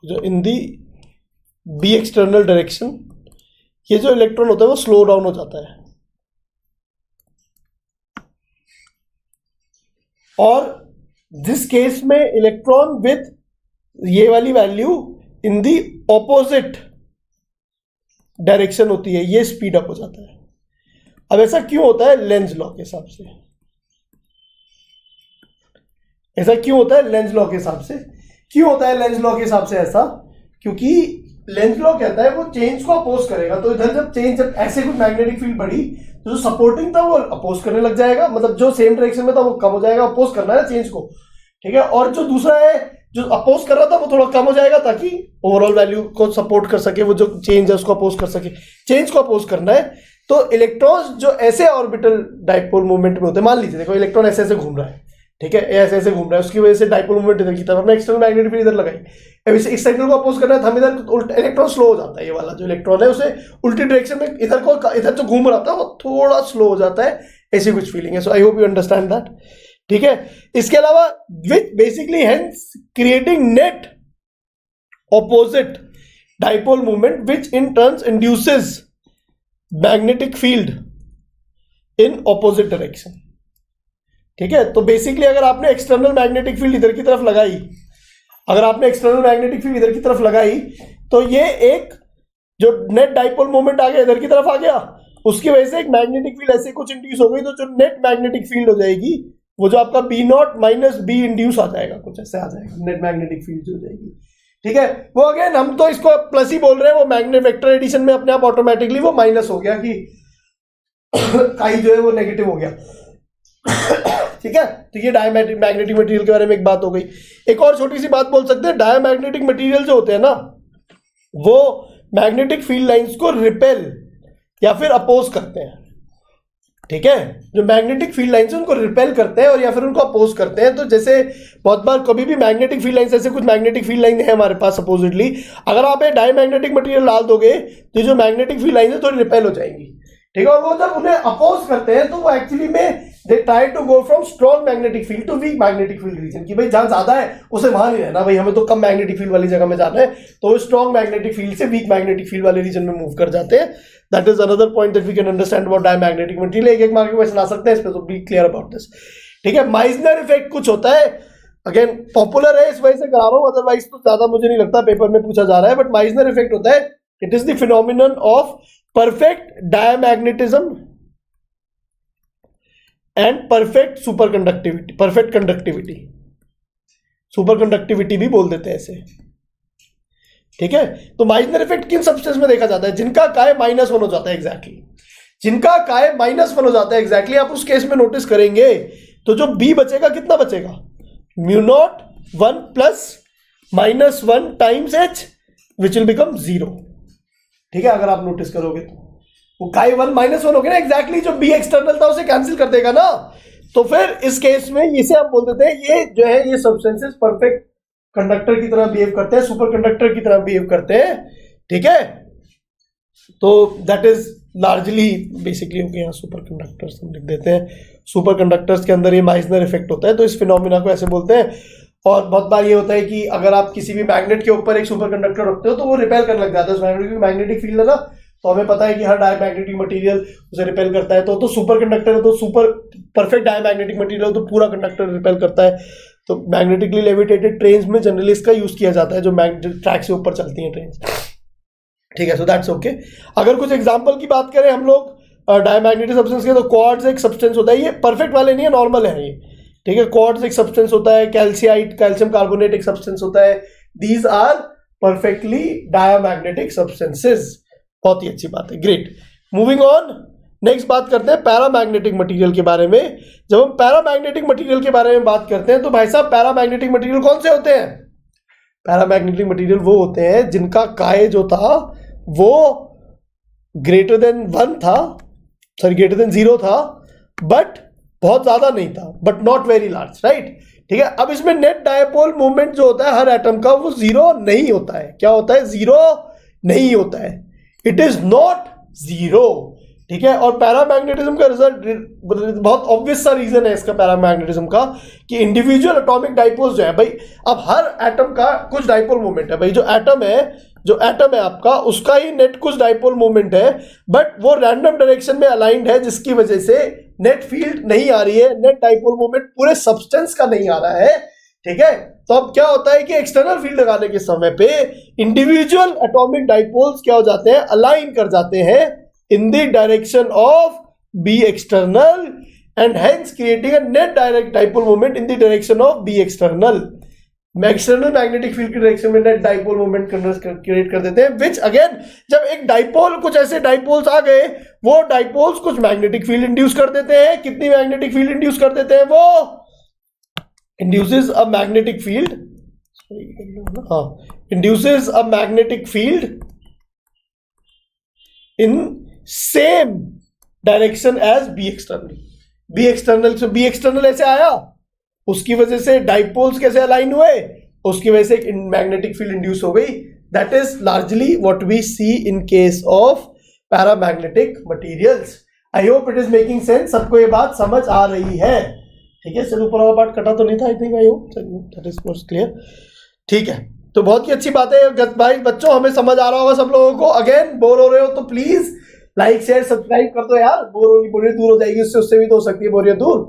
जो इन दी बी एक्सटर्नल डायरेक्शन, ये जो इलेक्ट्रॉन होता है वो स्लो डाउन हो जाता है, और जिस केस में इलेक्ट्रॉन विथ ये वाली value in the opposite direction होती है, ये स्पीड अप हो जाता है। अब ऐसा क्यों होता है? लेंज लॉ के हिसाब से। ऐसा क्यों होता है? लेंज लॉ के हिसाब से। क्यों होता है लेंज लॉ के हिसाब से ऐसा? क्योंकि लेंज लॉ कहता है वो चेंज को अपोज करेगा, तो इधर जब ऐसे कुछ मैग्नेटिक फील्ड बढ़ी तो जो सपोर्टिंग था वो अपोज करने लग जाएगा, मतलब जो सेम डायरेक्शन में था वो कम हो जाएगा, अपोज करना है चेंज को, ठीक है, और जो दूसरा है जो अपोज कर रहा था वो थोड़ा कम हो जाएगा ताकि ओवरऑल वैल्यू को सपोर्ट कर सके, वो जो चेंज है उसको अपोज कर सके, चेंज को अपोज करना है। तो इलेक्ट्रॉन्स जो ऐसे ऑर्बिटल डाइपोल मूवमेंट में होते हैं, मान लीजिए देखो इलेक्ट्रॉन ऐसे ऐसे घूम रहा है, ठीक है, ऐसे ऐसे घूम रहा है, उसकी वजह से डाइपोल मूवमेंट इधर की तरफ, हमने एक्सटर्नल मैग्नेटिक फील्ड इधर लगाई, अब इस सिग्नल को अपोज करना है, हम इधर इलेक्ट्रॉन स्लो हो जाता है, ये वाला जो इलेक्ट्रॉन है उसे उल्टी डायरेक्शन में इधर जो घूम रहा था वो थोड़ा स्लो हो जाता है, ऐसी कुछ फीलिंग है। So I hope you understand that, ठीक है। इसके अलावा which basically hence creating net opposite dipole movement which in turns induces magnetic field in opposite direction, ठीक है। तो बेसिकली अगर आपने एक्सटर्नल मैग्नेटिक फील्ड इधर की तरफ लगाई, अगर आपने एक्सटर्नल मैग्नेटिक फील्ड इधर की तरफ लगाई, तो ये एक जो नेट डाइपोल मोमेंट आ गया इधर की तरफ आ गया, उसकी वजह से एक मैग्नेटिक फील्ड ऐसे कुछ इंड्यूस हो गई, तो जो नेट मैग्नेटिक फील्ड हो जाएगी वो जो आपका B naught minus B induce आ जाएगा, कुछ ऐसे आ जाएगा, नेट मैग्नेटिक फील्ड हो जाएगी, ठीक है। वो अगेन हम तो इसको प्लस ही बोल रहे हैं, वो मैग्नेट वेक्टर एडिशन में अपने आप ऑटोमेटिकली वो माइनस हो गया कि काई जो है वो नेगेटिव हो गया, ठीक है। तो ये डायमैग्नेटिक मटेरियल के बारे में एक बात हो गई। एक और छोटी सी बात बोल सकते हैं, डायमैग्नेटिक मटेरियल जो होते हैं ना, वो मैग्नेटिक फील्ड लाइंस को रिपेल या फिर अपोज करते हैं, ठीक है। जो मैग्नेटिक फील्ड लाइंस है उनको रिपेल करते हैं और या फिर उनको अपोज करते हैं। तो जैसे बहुत बार कभी भी मैग्नेटिक फील्ड लाइंस, ऐसे कुछ मैग्नेटिक फील्ड लाइन है हमारे पास सपोजिटली, अगर आप ये डायमैग्नेटिक मटेरियल डाल दोगे तो जो मैग्नेटिक फील्ड लाइन है थोड़ी रिपेल हो जाएंगी, ठीक है। और वो जब उन्हें अपोज करते हैं तो वो एक्चुअली में they try to go from strong magnetic field to weak magnetic field region, कि भाई जहां ज्यादा है उसे वहां नहीं रहना, भाई हमें तो कम मैग्नेटिक फील्ड वाली जगह में जाना है, तो वो स्ट्रॉन्ग मैग्नेटिक फील्ड से वीक मैग्नेटिक फील्ड वाले रीजन में मूव कर जाते हैं। That is another point that we can understand about diamagnetic material. एक एक मार्क के क्वेश्चन आ सकते हैं इस पे, तो बी क्लियर अबाउट दिस, ठीक है। माइजनर इफेक्ट कुछ होता है, अगेन पॉपुलर है इस वजह से करा रहा हूं, अदरवाइज तो ज्यादा मुझे नहीं लगता पेपर में पूछा जा रहा है, बट माइजनर इफेक्ट होता है, it is the phenomenon of perfect diamagnetism and perfect super conductivity, perfect conductivity, super conductivity भी बोल देते हैं ऐसे, ठीक है। तो माइजनर इफेक्ट किन सब्सटेंस में देखा जाता है? जिनका काय माइनस वन हो जाता है, एग्जैक्टली जिनका काय माइनस वन हो जाता है, एग्जैक्टली आप उस केस में नोटिस करेंगे तो जो बी बचेगा कितना बचेगा, mu naught one plus minus one times H which will become zero, ठीक है। अगर आप नोटिस करोगे तो वो काय वन माइनस वन हो गया ना, एग्जैक्टली जो बी एक्सटर्नल था उसे कैंसिल कर देगा ना, तो फिर इस केस में इसे हम बोल देते हैं ये जो है ये सब्सटेंसेस परफेक्ट कंडक्टर की तरह बिहेव करते हैं, सुपर कंडक्टर की तरह बिहेव करते हैं, ठीक है। तो दैट इज लार्जली बेसिकली हो गया सुपर कंडक्टर्स हम लिख देते हैं। सुपर कंडक्टर्स के अंदर ये माइजनर इफेक्ट होता है, तो इस फिनोमिना को ऐसे बोलते हैं। और बहुत बार ये होता है कि अगर आप किसी भी मैग्नेट के ऊपर एक सुपर कंडक्टर रखते हो तो वो रिपेल करने लग जाता है, क्योंकि मैग्नेटिक फील्ड है ना, तो हमें पता है कि हर डायमैग्नेटिक मटेरियल उसे रिपेल करता है। तो सुपर कंडक्टर है तो सुपर परफेक्ट डायमैग्नेटिक मटेरियल तो पूरा कंडक्टर रिपेल करता है। तो मैग्नेटिकली लेविटेटेड ट्रेन्स में जनरली इसका यूज किया जाता है, जो मैग्नेटिक ट्रैक से ऊपर चलती हैं ट्रेन, ठीक है। So that's okay. अगर कुछ एग्जांपल की बात करें हम लोग डायमैग्नेटिक सब्सटेंस के, तो क्वार्ट्ज एक सब्सटेंस होता है, ये परफेक्ट वाले नहीं है, नॉर्मल है ये, ठीक है। क्वार्ट्ज एक सब्सटेंस होता है, कैल्शियाइट कैल्शियम कार्बोनेट एक सब्सटेंस होता है। These are perfectly diamagnetic substances. बहुत ही अच्छी बात है, ग्रेट। मूविंग ऑन, नेक्स्ट बात करते हैं पैरामैग्नेटिक मटेरियल के बारे में। जब हम पैरामैग्नेटिक मटेरियल के बारे में बात करते हैं तो भाई साहब पैरामैग्नेटिक मटेरियल कौन से होते हैं? पैरामैग्नेटिक मटेरियल वो होते हैं जिनका काय जो था वो ग्रेटर देन 1 था, सॉरी ग्रेटर देन 0 था, बट बहुत ज्यादा नहीं था, but not very large, right, ठीक है। अब इसमें नेट डायपोल मूवमेंट जो होता है हर एटम का वो 0 नहीं होता है। क्या होता है? 0 नहीं होता है, इट इज नॉट 0, ठीक है। और पैरामैग्नेटिज्म का रिजल्ट बहुत ऑब्वियस सा रीजन है इसका पैरामैग्नेटिज्म का कि इंडिविजुअल एटॉमिक डाइपोल्स जो है भाई, अब हर एटम का कुछ डाइपोल मूवमेंट है भाई, जो एटम है आपका उसका ही नेट कुछ डाइपोल मूवमेंट है, बट वो रैंडम डायरेक्शन में अलाइंड है, जिसकी वजह से नेट फील्ड नहीं आ रही है, नेट डाइपोल मूवमेंट पूरे सब्सटेंस का नहीं आ रहा है, ठीक है। तो अब क्या होता है कि एक्सटर्नल फील्ड लगाने के समय पे इंडिविजुअल एटॉमिक डाइपोल्स क्या हो जाते हैं? अलाइन कर जाते हैं in the direction of B external and hence creating a net direct dipole moment in the direction of B external. External magnetic field की डायरेक्शन में नेट डाइपोल मोमेंट क्रिएट कर देते हैं, विच अगेन जब एक डाइपोल, कुछ ऐसे dipoles आ गए, वो डाइपोल्स कुछ मैग्नेटिक फील्ड इंड्यूस कर देते हैं। कितनी मैग्नेटिक फील्ड इंड्यूस कर देते हैं? वो induces a magnetic field, induces a magnetic field in same direction as B external. B external से बी एक्सटर्नल ऐसे आया, उसकी वजह से डाइपोल्स कैसे अलाइन हुए, उसकी वजह से एक मैग्नेटिक फील्ड इंड्यूस हो गई। That is largely what we see in case of paramagnetic materials. I hope it is making sense, सबको ये बात समझ आ रही है, ठीक है। चलो ऊपर वाला पार्ट कटा तो नहीं था, I think, I hope that is clear, ठीक है। तो बहुत ही अच्छी बात है भाई बच्चों, हमें समझ आ रहा होगा सब लोगों को। अगेन बोर हो रहे हो तो प्लीज लाइक शेयर सब्सक्राइब कर दो यार, बोरियत दूर हो जाएगी, उससे भी तो हो सकती है बोरियत दूर,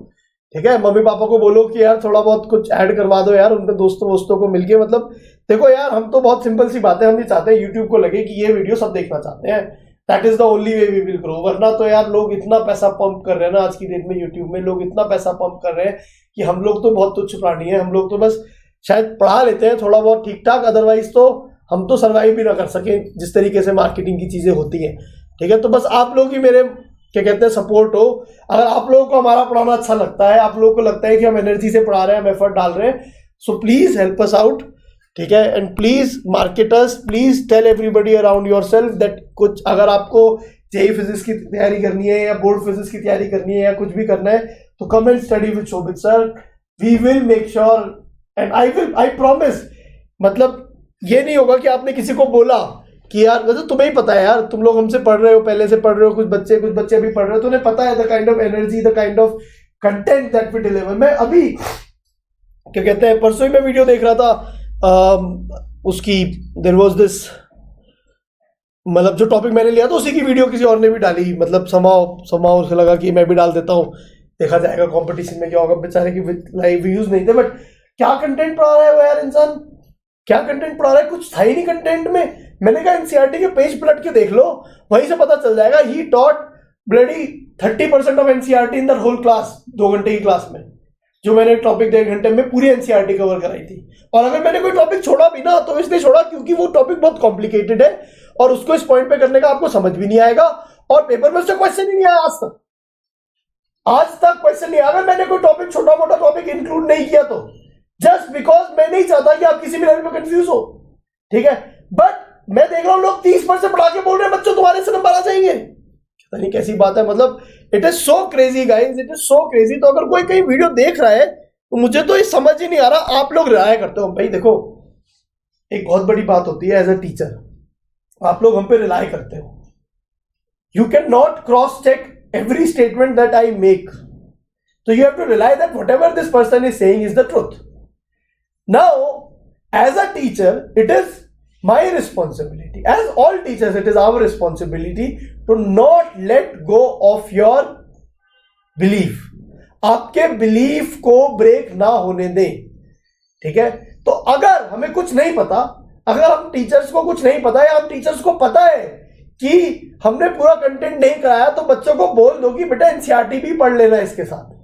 ठीक है। मम्मी पापा को बोलो कि यार थोड़ा बहुत कुछ ऐड करवा दो यार, उनके दोस्तों को मिलके, मतलब देखो यार, हम तो बहुत सिंपल सी बात है, हम ये चाहते हैं यूट्यूब को लगे कि ये वीडियो सब देखना चाहते हैं, that is the only way we will grow. वरना तो यार लोग इतना पैसा पंप कर रहे हैं ना आज की डेट में, यूट्यूब में लोग इतना पैसा पंप कर रहे हैं कि हम लोग तो बहुत तुच्छ प्राणी है, हम लोग तो बस शायद पढ़ा लेते हैं थोड़ा बहुत ठीक ठाक, अदरवाइज तो हम तो सर्वाइव भी ना कर सके जिस तरीके से मार्केटिंग की चीजें होती हैं, ठीक है। तो बस आप लोग ही मेरे क्या कहते हैं सपोर्ट हो। अगर आप लोगों को हमारा पढ़ाना अच्छा लगता है, आप लोगों को लगता है कि हम एनर्जी से पढ़ा रहे हैं, हम एफर्ट डाल रहे हैं, so please help us out, ठीक है। And please market us, please tell everybody around yourself that कुछ अगर आपको जेईई फिजिक्स की तैयारी करनी है या बोर्ड फिजिक्स की तैयारी करनी है या कुछ भी करना है तो come and study with Shobhit sir, we will make sure and I promise. मतलब ये नहीं होगा कि आपने किसी को बोला कि यार वैसे तुम्हें ही पता है यार, तुम लोग हमसे पढ़ रहे हो, पहले से पढ़ रहे हो, कुछ बच्चे अभी पढ़ रहे हो, तो उन्हें पता है the kind of energy, the kind of content that we deliver. मैं अभी क्या कहते हैं परसों ही मैं वीडियो देख रहा था, उसकी देयर वाज दिस, मतलब जो टॉपिक मैंने लिया था उसी की वीडियो किसी और ने भी डाली, मतलब समाओ उसे लगा कि मैं भी डाल देता हूँ, देखा जाएगा कंपटीशन में क्या होगा। बेचारे की लाइव व्यूज नहीं थे, बट क्या कंटेंट पढ़ा रहा है वो यार इंसान, क्या कंटेंट पढ़ा रहा है, कुछ था ही नहीं कंटेंट में। मैंने कहा एनसीईआरटी के पेज पलट के देख लो, वहीं से पता चल जाएगा। He taught bloody 30% of NCERT in the whole class, 2 घंटे की क्लास में, जो मैंने टॉपिक 1.5 घंटे में पूरी एनसीईआरटी कवर कराई थी। और अगर मैंने कोई टॉपिक छोड़ा भी ना तो इसलिए छोड़ा क्योंकि वो टॉपिक बहुत कॉम्प्लिकेटेड है और उसको इस पॉइंट पे करने का आपको समझ भी नहीं आएगा, और पेपर में उससे क्वेश्चन ही नहीं आया आज तक क्वेश्चन नहीं। अगर मैंने कोई टॉपिक छोटा मोटा टॉपिक इंक्लूड नहीं किया तो जस्ट बिकॉज मैं नहीं चाहता कि आप किसी भी लेवल में कंफ्यूज हो, ठीक है। बट मैं देख रहा हूं लोग 30% पढ़ा के बोल रहे हैं बच्चों तुम्हारे से नंबर आ जाएंगे। पता नहीं कैसी बात है, मतलब it is so crazy guys, it is so crazy. तो अगर कोई कहीं वीडियो देख रहा है तो मुझे तो ये समझ ही नहीं आ रहा आप लोग रिलाय करते हो। भाई देखो, एक बहुत बड़ी बात होती है एज अ टीचर, आप लोग हम पे रिलाय करते हो। You can not cross check every statement that I make, so you have to rely that whatever this person is saying is the truth. Now as a teacher it is my responsibility, as all teachers it is our responsibility to not let go of your belief, आपके belief को break ना होने दें, ठीक है। तो अगर हमें कुछ नहीं पता, अगर हम टीचर्स को कुछ नहीं पता या हम टीचर्स को पता है कि हमने पूरा कंटेंट नहीं कराया, तो बच्चों को बोल दो कि बेटा एनसीईआरटी भी पढ़ लेना इसके साथ।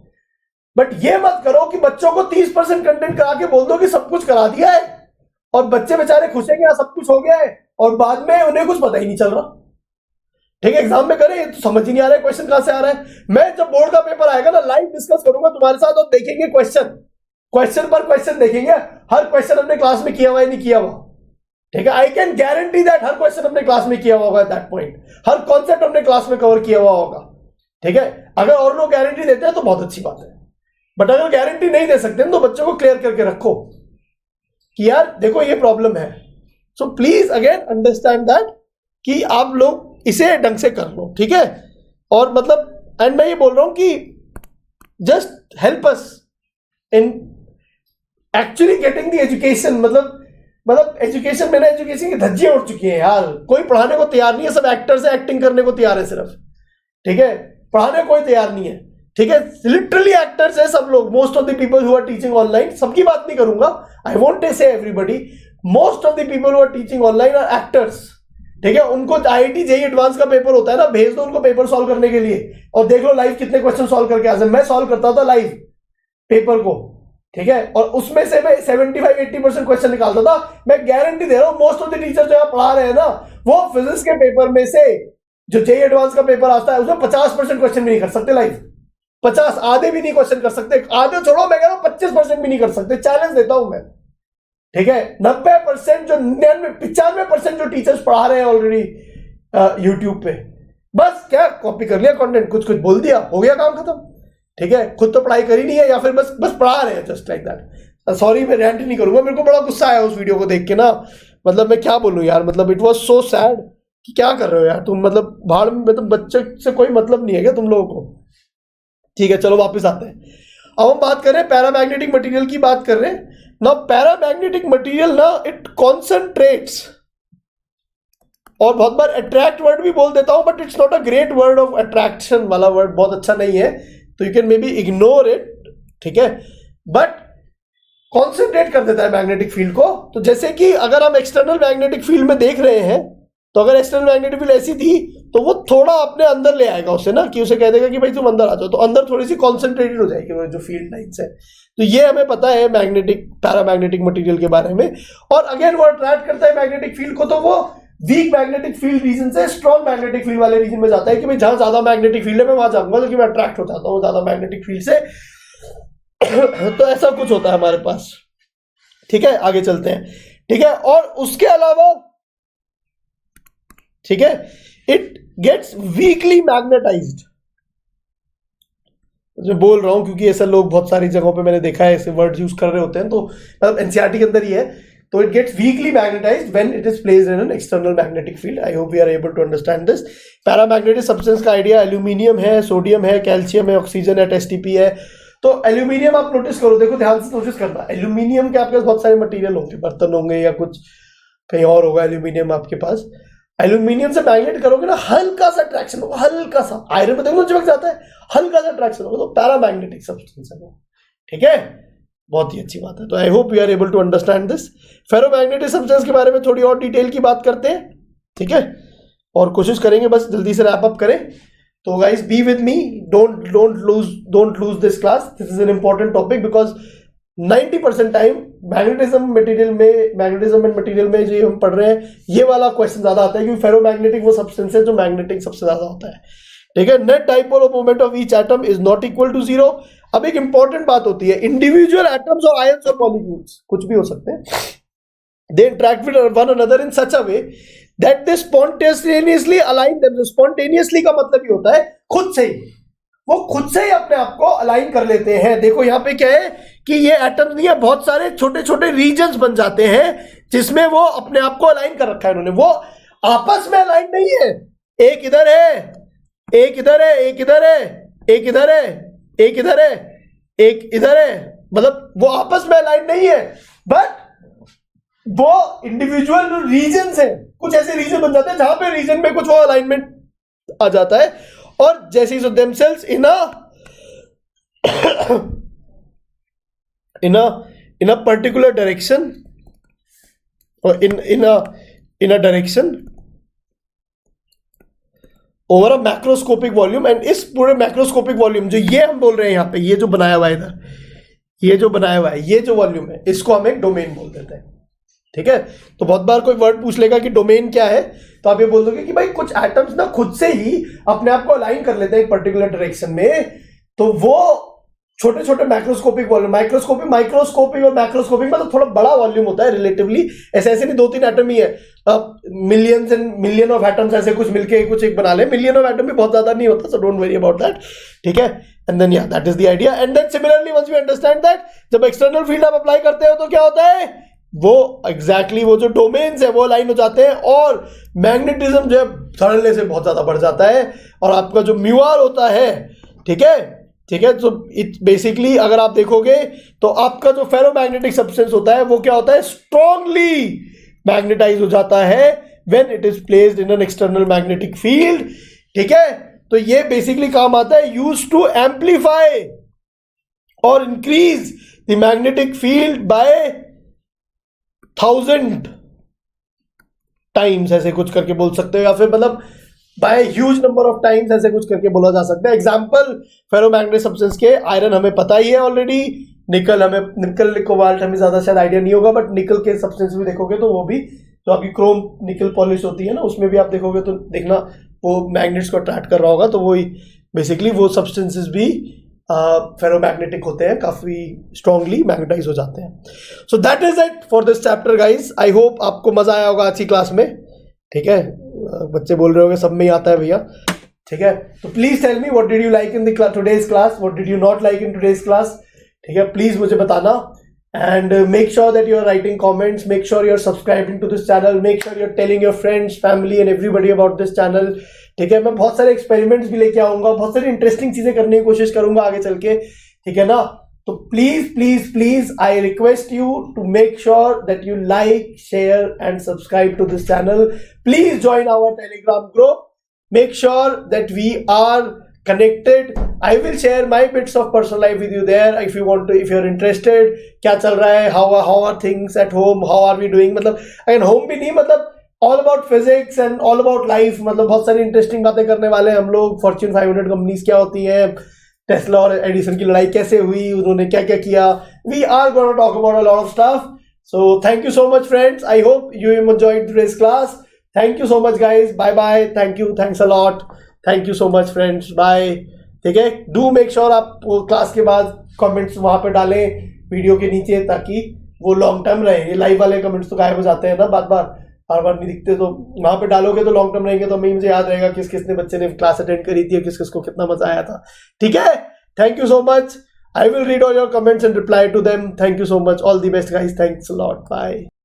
बट ये मत करो कि बच्चों को 30% कंटेंट करा के बोल दो कि सब कुछ करा दिया है और बच्चे बेचारे खुश है कि सब कुछ हो गया है और बाद में उन्हें कुछ पता ही नहीं चल रहा। ठीक है, एग्जाम में करें तो समझ ही नहीं आ रहा है क्वेश्चन कहां से आ रहा है। मैं जब बोर्ड का पेपर आएगा ना, लाइव डिस्कस करूंगा तुम्हारे साथ और देखेंगे क्वेश्चन पर क्वेश्चन देखेंगे, हर क्वेश्चन हमने क्लास में किया हुआ है नहीं किया हुआ। ठीक है, I can guarantee that her question हमने क्लास में किया हुआ होगा eight that point, her concept हमने क्लास में कवर किया हुआ होगा। ठीक है, अगर और लोग गारंटी देते हैं तो बहुत अच्छी बात है, बट अगर गारंटी नहीं दे सकते तो बच्चों को क्लियर करके रखो कि यार देखो ये प्रॉब्लम है। So please again understand that कि आप लोग इसे ढंग से कर लो। ठीक है, और मतलब एंड मैं ये बोल रहा हूं कि just help us in actually getting the education. मतलब एजुकेशन में ना, एजुकेशन की धज्जियां उड़ चुकी हैं यार, कोई पढ़ाने को तैयार नहीं है, सब एक्टर्स है, एक्टिंग करने को तैयार है सिर्फ। ठीक है, पढ़ाने कोई तैयार नहीं है। ठीक है, लिटरली एक्टर्स है सब लोग, most of the people who are teaching online, सबकी बात नहीं करूंगा, I won't say everybody, most of the people who are teaching online are actors. ठीक है, उनको आईआईटी जेईई एडवांस का पेपर होता है ना, भेज दो उनको पेपर सॉल्व करने के लिए और देख लो लाइव कितने क्वेश्चन सॉल्व करके आ जाए। मैं सॉल्व करता था लाइव पेपर को, ठीक है, और उसमें से मैं 75-80% क्वेश्चन निकालता था। मैं गारंटी दे रहा हूं मोस्ट ऑफ द टीचर जो पढ़ा रहे हैं ना, वो फिजिक्स के पेपर में से जो जेईई एडवांस का पेपर आता है उसमें 50% क्वेश्चन भी नहीं कर सकते लाइव, 50 आधे भी नहीं क्वेश्चन कर सकते, आधे छोड़ो मैं कह रहा हूं 25% भी नहीं कर सकते, चैलेंज देता हूं मैं। ठीक है, 90% जो 95% जो टीचर्स पढ़ा रहे हैं ऑलरेडी यूट्यूब पे, बस क्या कॉपी कर लिया कंटेंट, कुछ बोल दिया, हो गया काम खत्म। ठीक है, खुद तो पढ़ाई करी नहीं है या फिर बस पढ़ा रहे हैं जस्ट लाइक दैट। सॉरी मैं रेंट नहीं करूंगा, मेरे को बड़ा गुस्सा आया उस वीडियो को देख के ना, मतलब मैं क्या बोलूं यार, मतलब इट वाज सो सैड कि क्या कर रहे हो यार तुम, मतलब भाड़ में, मतलब बच्चे से कोई मतलब नहीं है क्या तुम लोगों को। ठीक है, चलो वापस आते हैं। अब हम बात कर रहे हैं पैरामैग्नेटिक मटेरियल की बात कर रहे हैं ना। पैरामैग्नेटिक मटेरियल ना इट कॉन्सेंट्रेट्स, और बहुत बार अट्रैक्ट वर्ड भी बोल देता हूं, but it's not a great word of attraction वाला वर्ड बहुत अच्छा नहीं है, तो you can may be ignore it. ठीक है, बट कॉन्सेंट्रेट कर देता है मैग्नेटिक फील्ड को। तो जैसे कि अगर हम एक्सटर्नल मैग्नेटिक फील्ड में देख रहे हैं, तो अगर एक्सटर्नल मैग्नेटिक फील्ड ऐसी थी तो वो थोड़ा अपने अंदर ले आएगा उसे ना, कि उसे कह देगा कि भाई तुम अंदर आ जाओ, तो अंदर थोड़ी सी कॉन्सेंट्रेटेड हो जाएगी वो जो फील्ड लाइन्स है। तो ये हमें पता है मैग्नेटिक पैरामैग्नेटिक मटेरियल के बारे में। और अगेन वो अट्रैक्ट करता है मैग्नेटिक फील्ड को, तो वो वीक मैग्नेटिक फील्ड रीजन से स्ट्रॉन्ग मैग्नेटिक फील्ड वाले रीजन में जाता है कि भाई जहां ज्यादा मैग्नेटिक फील्ड है मैं वहां जाऊंगा, क्योंकि मैं अट्रैक्ट हो जाता हूं ज्यादा मैग्नेटिक फील्ड से। तो ऐसा कुछ होता है हमारे पास। ठीक है, आगे चलते हैं। ठीक है, और उसके अलावा ठीक है, इट गेट्स वीकली मैग्नेटाइज्ड। मैं बोल रहा हूं क्योंकि ऐसा लोग बहुत सारी जगहों पे मैंने देखा है ऐसे वर्ड यूज कर रहे होते हैं, तो मतलब एनसीईआरटी के अंदर ही है। तो it gets weakly magnetised when it is placed in an external magnetic field. I hope we are able to understand this. Paramagnetic substance का आइडिया एल्यूमिनियम है, सोडियम है, कैल्शियम है, ऑक्सीजन है, एसटीपी है। तो एल्यूमिनियम आप नोटिस करो, देखो ध्यान से नोटिस करना, एल्यूमिनियम के आपके पास बहुत सारे मटेरियल होंगे, बर्तन होंगे या कुछ कहीं और होगा एल्यूमिनियम आपके पास। एल्यूमिनियम से मैग्नेट करोगे ना, हल्का सा ट्रैक्शन होगा, हल्का सा, आयरन में देखो चिपक जाता है, हल्का सा ट्रैक्शन होगा, तो पैरामैग्नेटिक सब्सटेंस है वो। ठीक है, बहुत ही अच्छी बात है। तो I hope you are able to understand this. Ferromagnetic substance के बारे में थोड़ी और डिटेल की बात करते हैं। ठीक है, और कोशिश करेंगे बस जल्दी से रैप अप करें। तो guys be with me, don't lose this class, this is an important topic because 90% time magnetism and material में जो हम पढ़ रहे हैं ये वाला क्वेश्चन ज्यादा आता है, क्योंकि फेरोमैग्नेटिक वो सब्सटेंस है जो मैग्नेटिक सबसे ज्यादा होता है। ठीक है, net dipole moment of each atom is not equal to 0। अब एक इंपॉर्टेंट बात होती है, इंडिविजुअल एटम्स और आयंस और मॉलिक्यूल्स कुछ भी हो सकते हैं, they interact with one another in such a way that they spontaneously align themselves. Spontaneously का मतलब ये होता है खुद से ही, वो खुद से ही अपने आप को अलाइन कर लेते हैं। देखो यहाँ पे क्या है कि ये एटम्स नहीं है, बहुत सारे छोटे छोटे रीजन्स बन जाते हैं जिसमें वो अपने आप को अलाइन कर रखा है उन्होंने। वो आपस में अलाइन नहीं है, एक इधर है, एक इधर है, एक इधर है, एक इधर है, एक इधर है, एक इधर है, मतलब वो आपस में अलाइन नहीं है, बट वो इंडिविजुअल रीजन्स है। कुछ ऐसे रीजन बन जाते हैं जहां पे रीजन में कुछ वो अलाइनमेंट आ जाता है, और जैसे ही themselves in a particular direction or in a direction over a macroscopic volume। And इस पूरे मैक्रोस्कोपिक वॉल्यूम जो ये हम बोल रहे हैं यहाँ पे, ये जो बनाया हुआ है इधर, ये जो बनाया हुआ है, ये जो वॉल्यूम है, इसको हम एक डोमेन बोल देते हैं। ठीक है, तो बहुत बार कोई वर्ड पूछ लेगा कि डोमेन क्या है, तो आप ये बोल दोगे कि भाई कुछ एटम्स ना खुद से ही अपने आप को अलाइन कर लेते हैं एक पर्टिकुलर डायरेक्शन में, तो वो छोटे छोटे मैक्रोस्कोपिक वॉल्यूम, माइक्रोस्कोपिक और मैक्रोस्कोपिक मतलब थोड़ा बड़ा वॉल्यूम होता है रिलेटिवली। ऐसे नहीं 2-3 एटम ही है, millions and million of atoms ऐसे कुछ मिलके कुछ एक बना ले। मिलियन ऑफ एटम भी बहुत ज्यादा नहीं होता, so don't worry about that. ठीक है, एंड देन या that is the idea. And then similarly once we understand that, जब एक्सटर्नल फील्ड आप अप्लाई करते हो तो क्या होता है, वो एग्जैक्टली वो जो डोमेन्स है वो अलाइन हो जाते हैं, और मैग्नेटिज्म जो है सडनली से बहुत ज्यादा बढ़ जाता है, और आपका जो म्यूआर होता है, ठीक है, तो इट बेसिकली अगर आप देखोगे तो आपका जो फेरोमैग्नेटिक सब्सटेंस होता है वो क्या होता है, स्ट्रांगली मैग्नेटाइज हो जाता है when it is placed in an external magnetic field. ठीक है, तो ये बेसिकली काम आता है यूज्ड टू एम्पलीफाई और increase the magnetic field by 1000 times, ऐसे कुछ करके बोल सकते हो, या फिर मतलब by huge number of times, ऐसे कुछ करके बोला जा सकता है। एग्जांपल फेरोमैग्नेटिक सब्सटेंस के, आयरन हमें पता ही है ऑलरेडी, निकल कोबाल्ट हमें ज्यादा शायद आइडिया नहीं होगा, बट निकल के सब्सटेंस भी देखोगे तो वो भी जो आपकी क्रोम निकल पॉलिश होती है ना, उसमें भी आप देखोगे तो देखना वो मैग्नेट्स को अट्रैक्ट कर रहा होगा, तो वही बेसिकली वो सब्सटेंसेस भी फेरोमैग्नेटिक होते हैं, काफी स्ट्रांगली मैग्नेटाइज हो जाते हैं। So that is it for this chapter guys. I hope आपको मजा आया होगा आज की क्लास में। ठीक है, बच्चे बोल रहे होंगे सब में ही आता है भैया। ठीक है, तो please tell me what did you like in the today's class, what did you not like in today's class. ठीक है, प्लीज मुझे बताना, and make sure that you are writing comments, make sure you are subscribing to this channel, make sure you are telling your friends, family and everybody about this channel. ठीक है, मैं बहुत सारे experiments भी लेके आऊंगा, बहुत सारी इंटरेस्टिंग चीजें करने की कोशिश करूंगा आगे चल के। ठीक है ना, तो please I request you to make sure that you like, share and subscribe to this channel. Please join our Telegram group, make sure that we are connected. I will share my bits of personal life with you there if you want to, if you're interested। क्या चल रहा है, how are things at home, how are we doing, मतलब अगर home भी नहीं, मतलब all about physics and all about life, मतलब बहुत सारी इंटरेस्टिंग बातें करने वाले हैं हम लोग। Fortune 500 कंपनीज क्या होती हैं, टेस्ला और एडिसन की लड़ाई कैसे हुई, उन्होंने क्या क्या किया, we are going to talk about a lot of stuff। So thank you so much friends, I hope you enjoyed today's class। Thank you so much guys, bye bye, thank you, thanks a lot, thank you so much friends, bye. ठीक है, do make sure आप class के बाद comments वहां पे डालें video के नीचे, ताकि वो लॉन्ग टर्म रहे। ये लाइव वाले कमेंट्स तो गायब हो जाते हैं ना, बार बार नहीं दिखते, तो वहां पे डालोगे तो लॉन्ग टर्म रहेंगे, तो मुझे याद रहेगा किस किसने बच्चे ने क्लास अटेंड करी थी, किस किसको कितना मजा आया था। ठीक है, thank you so much, I will read all your comments and reply to them. Thank you so much, all the best guys, thanks a lot, bye.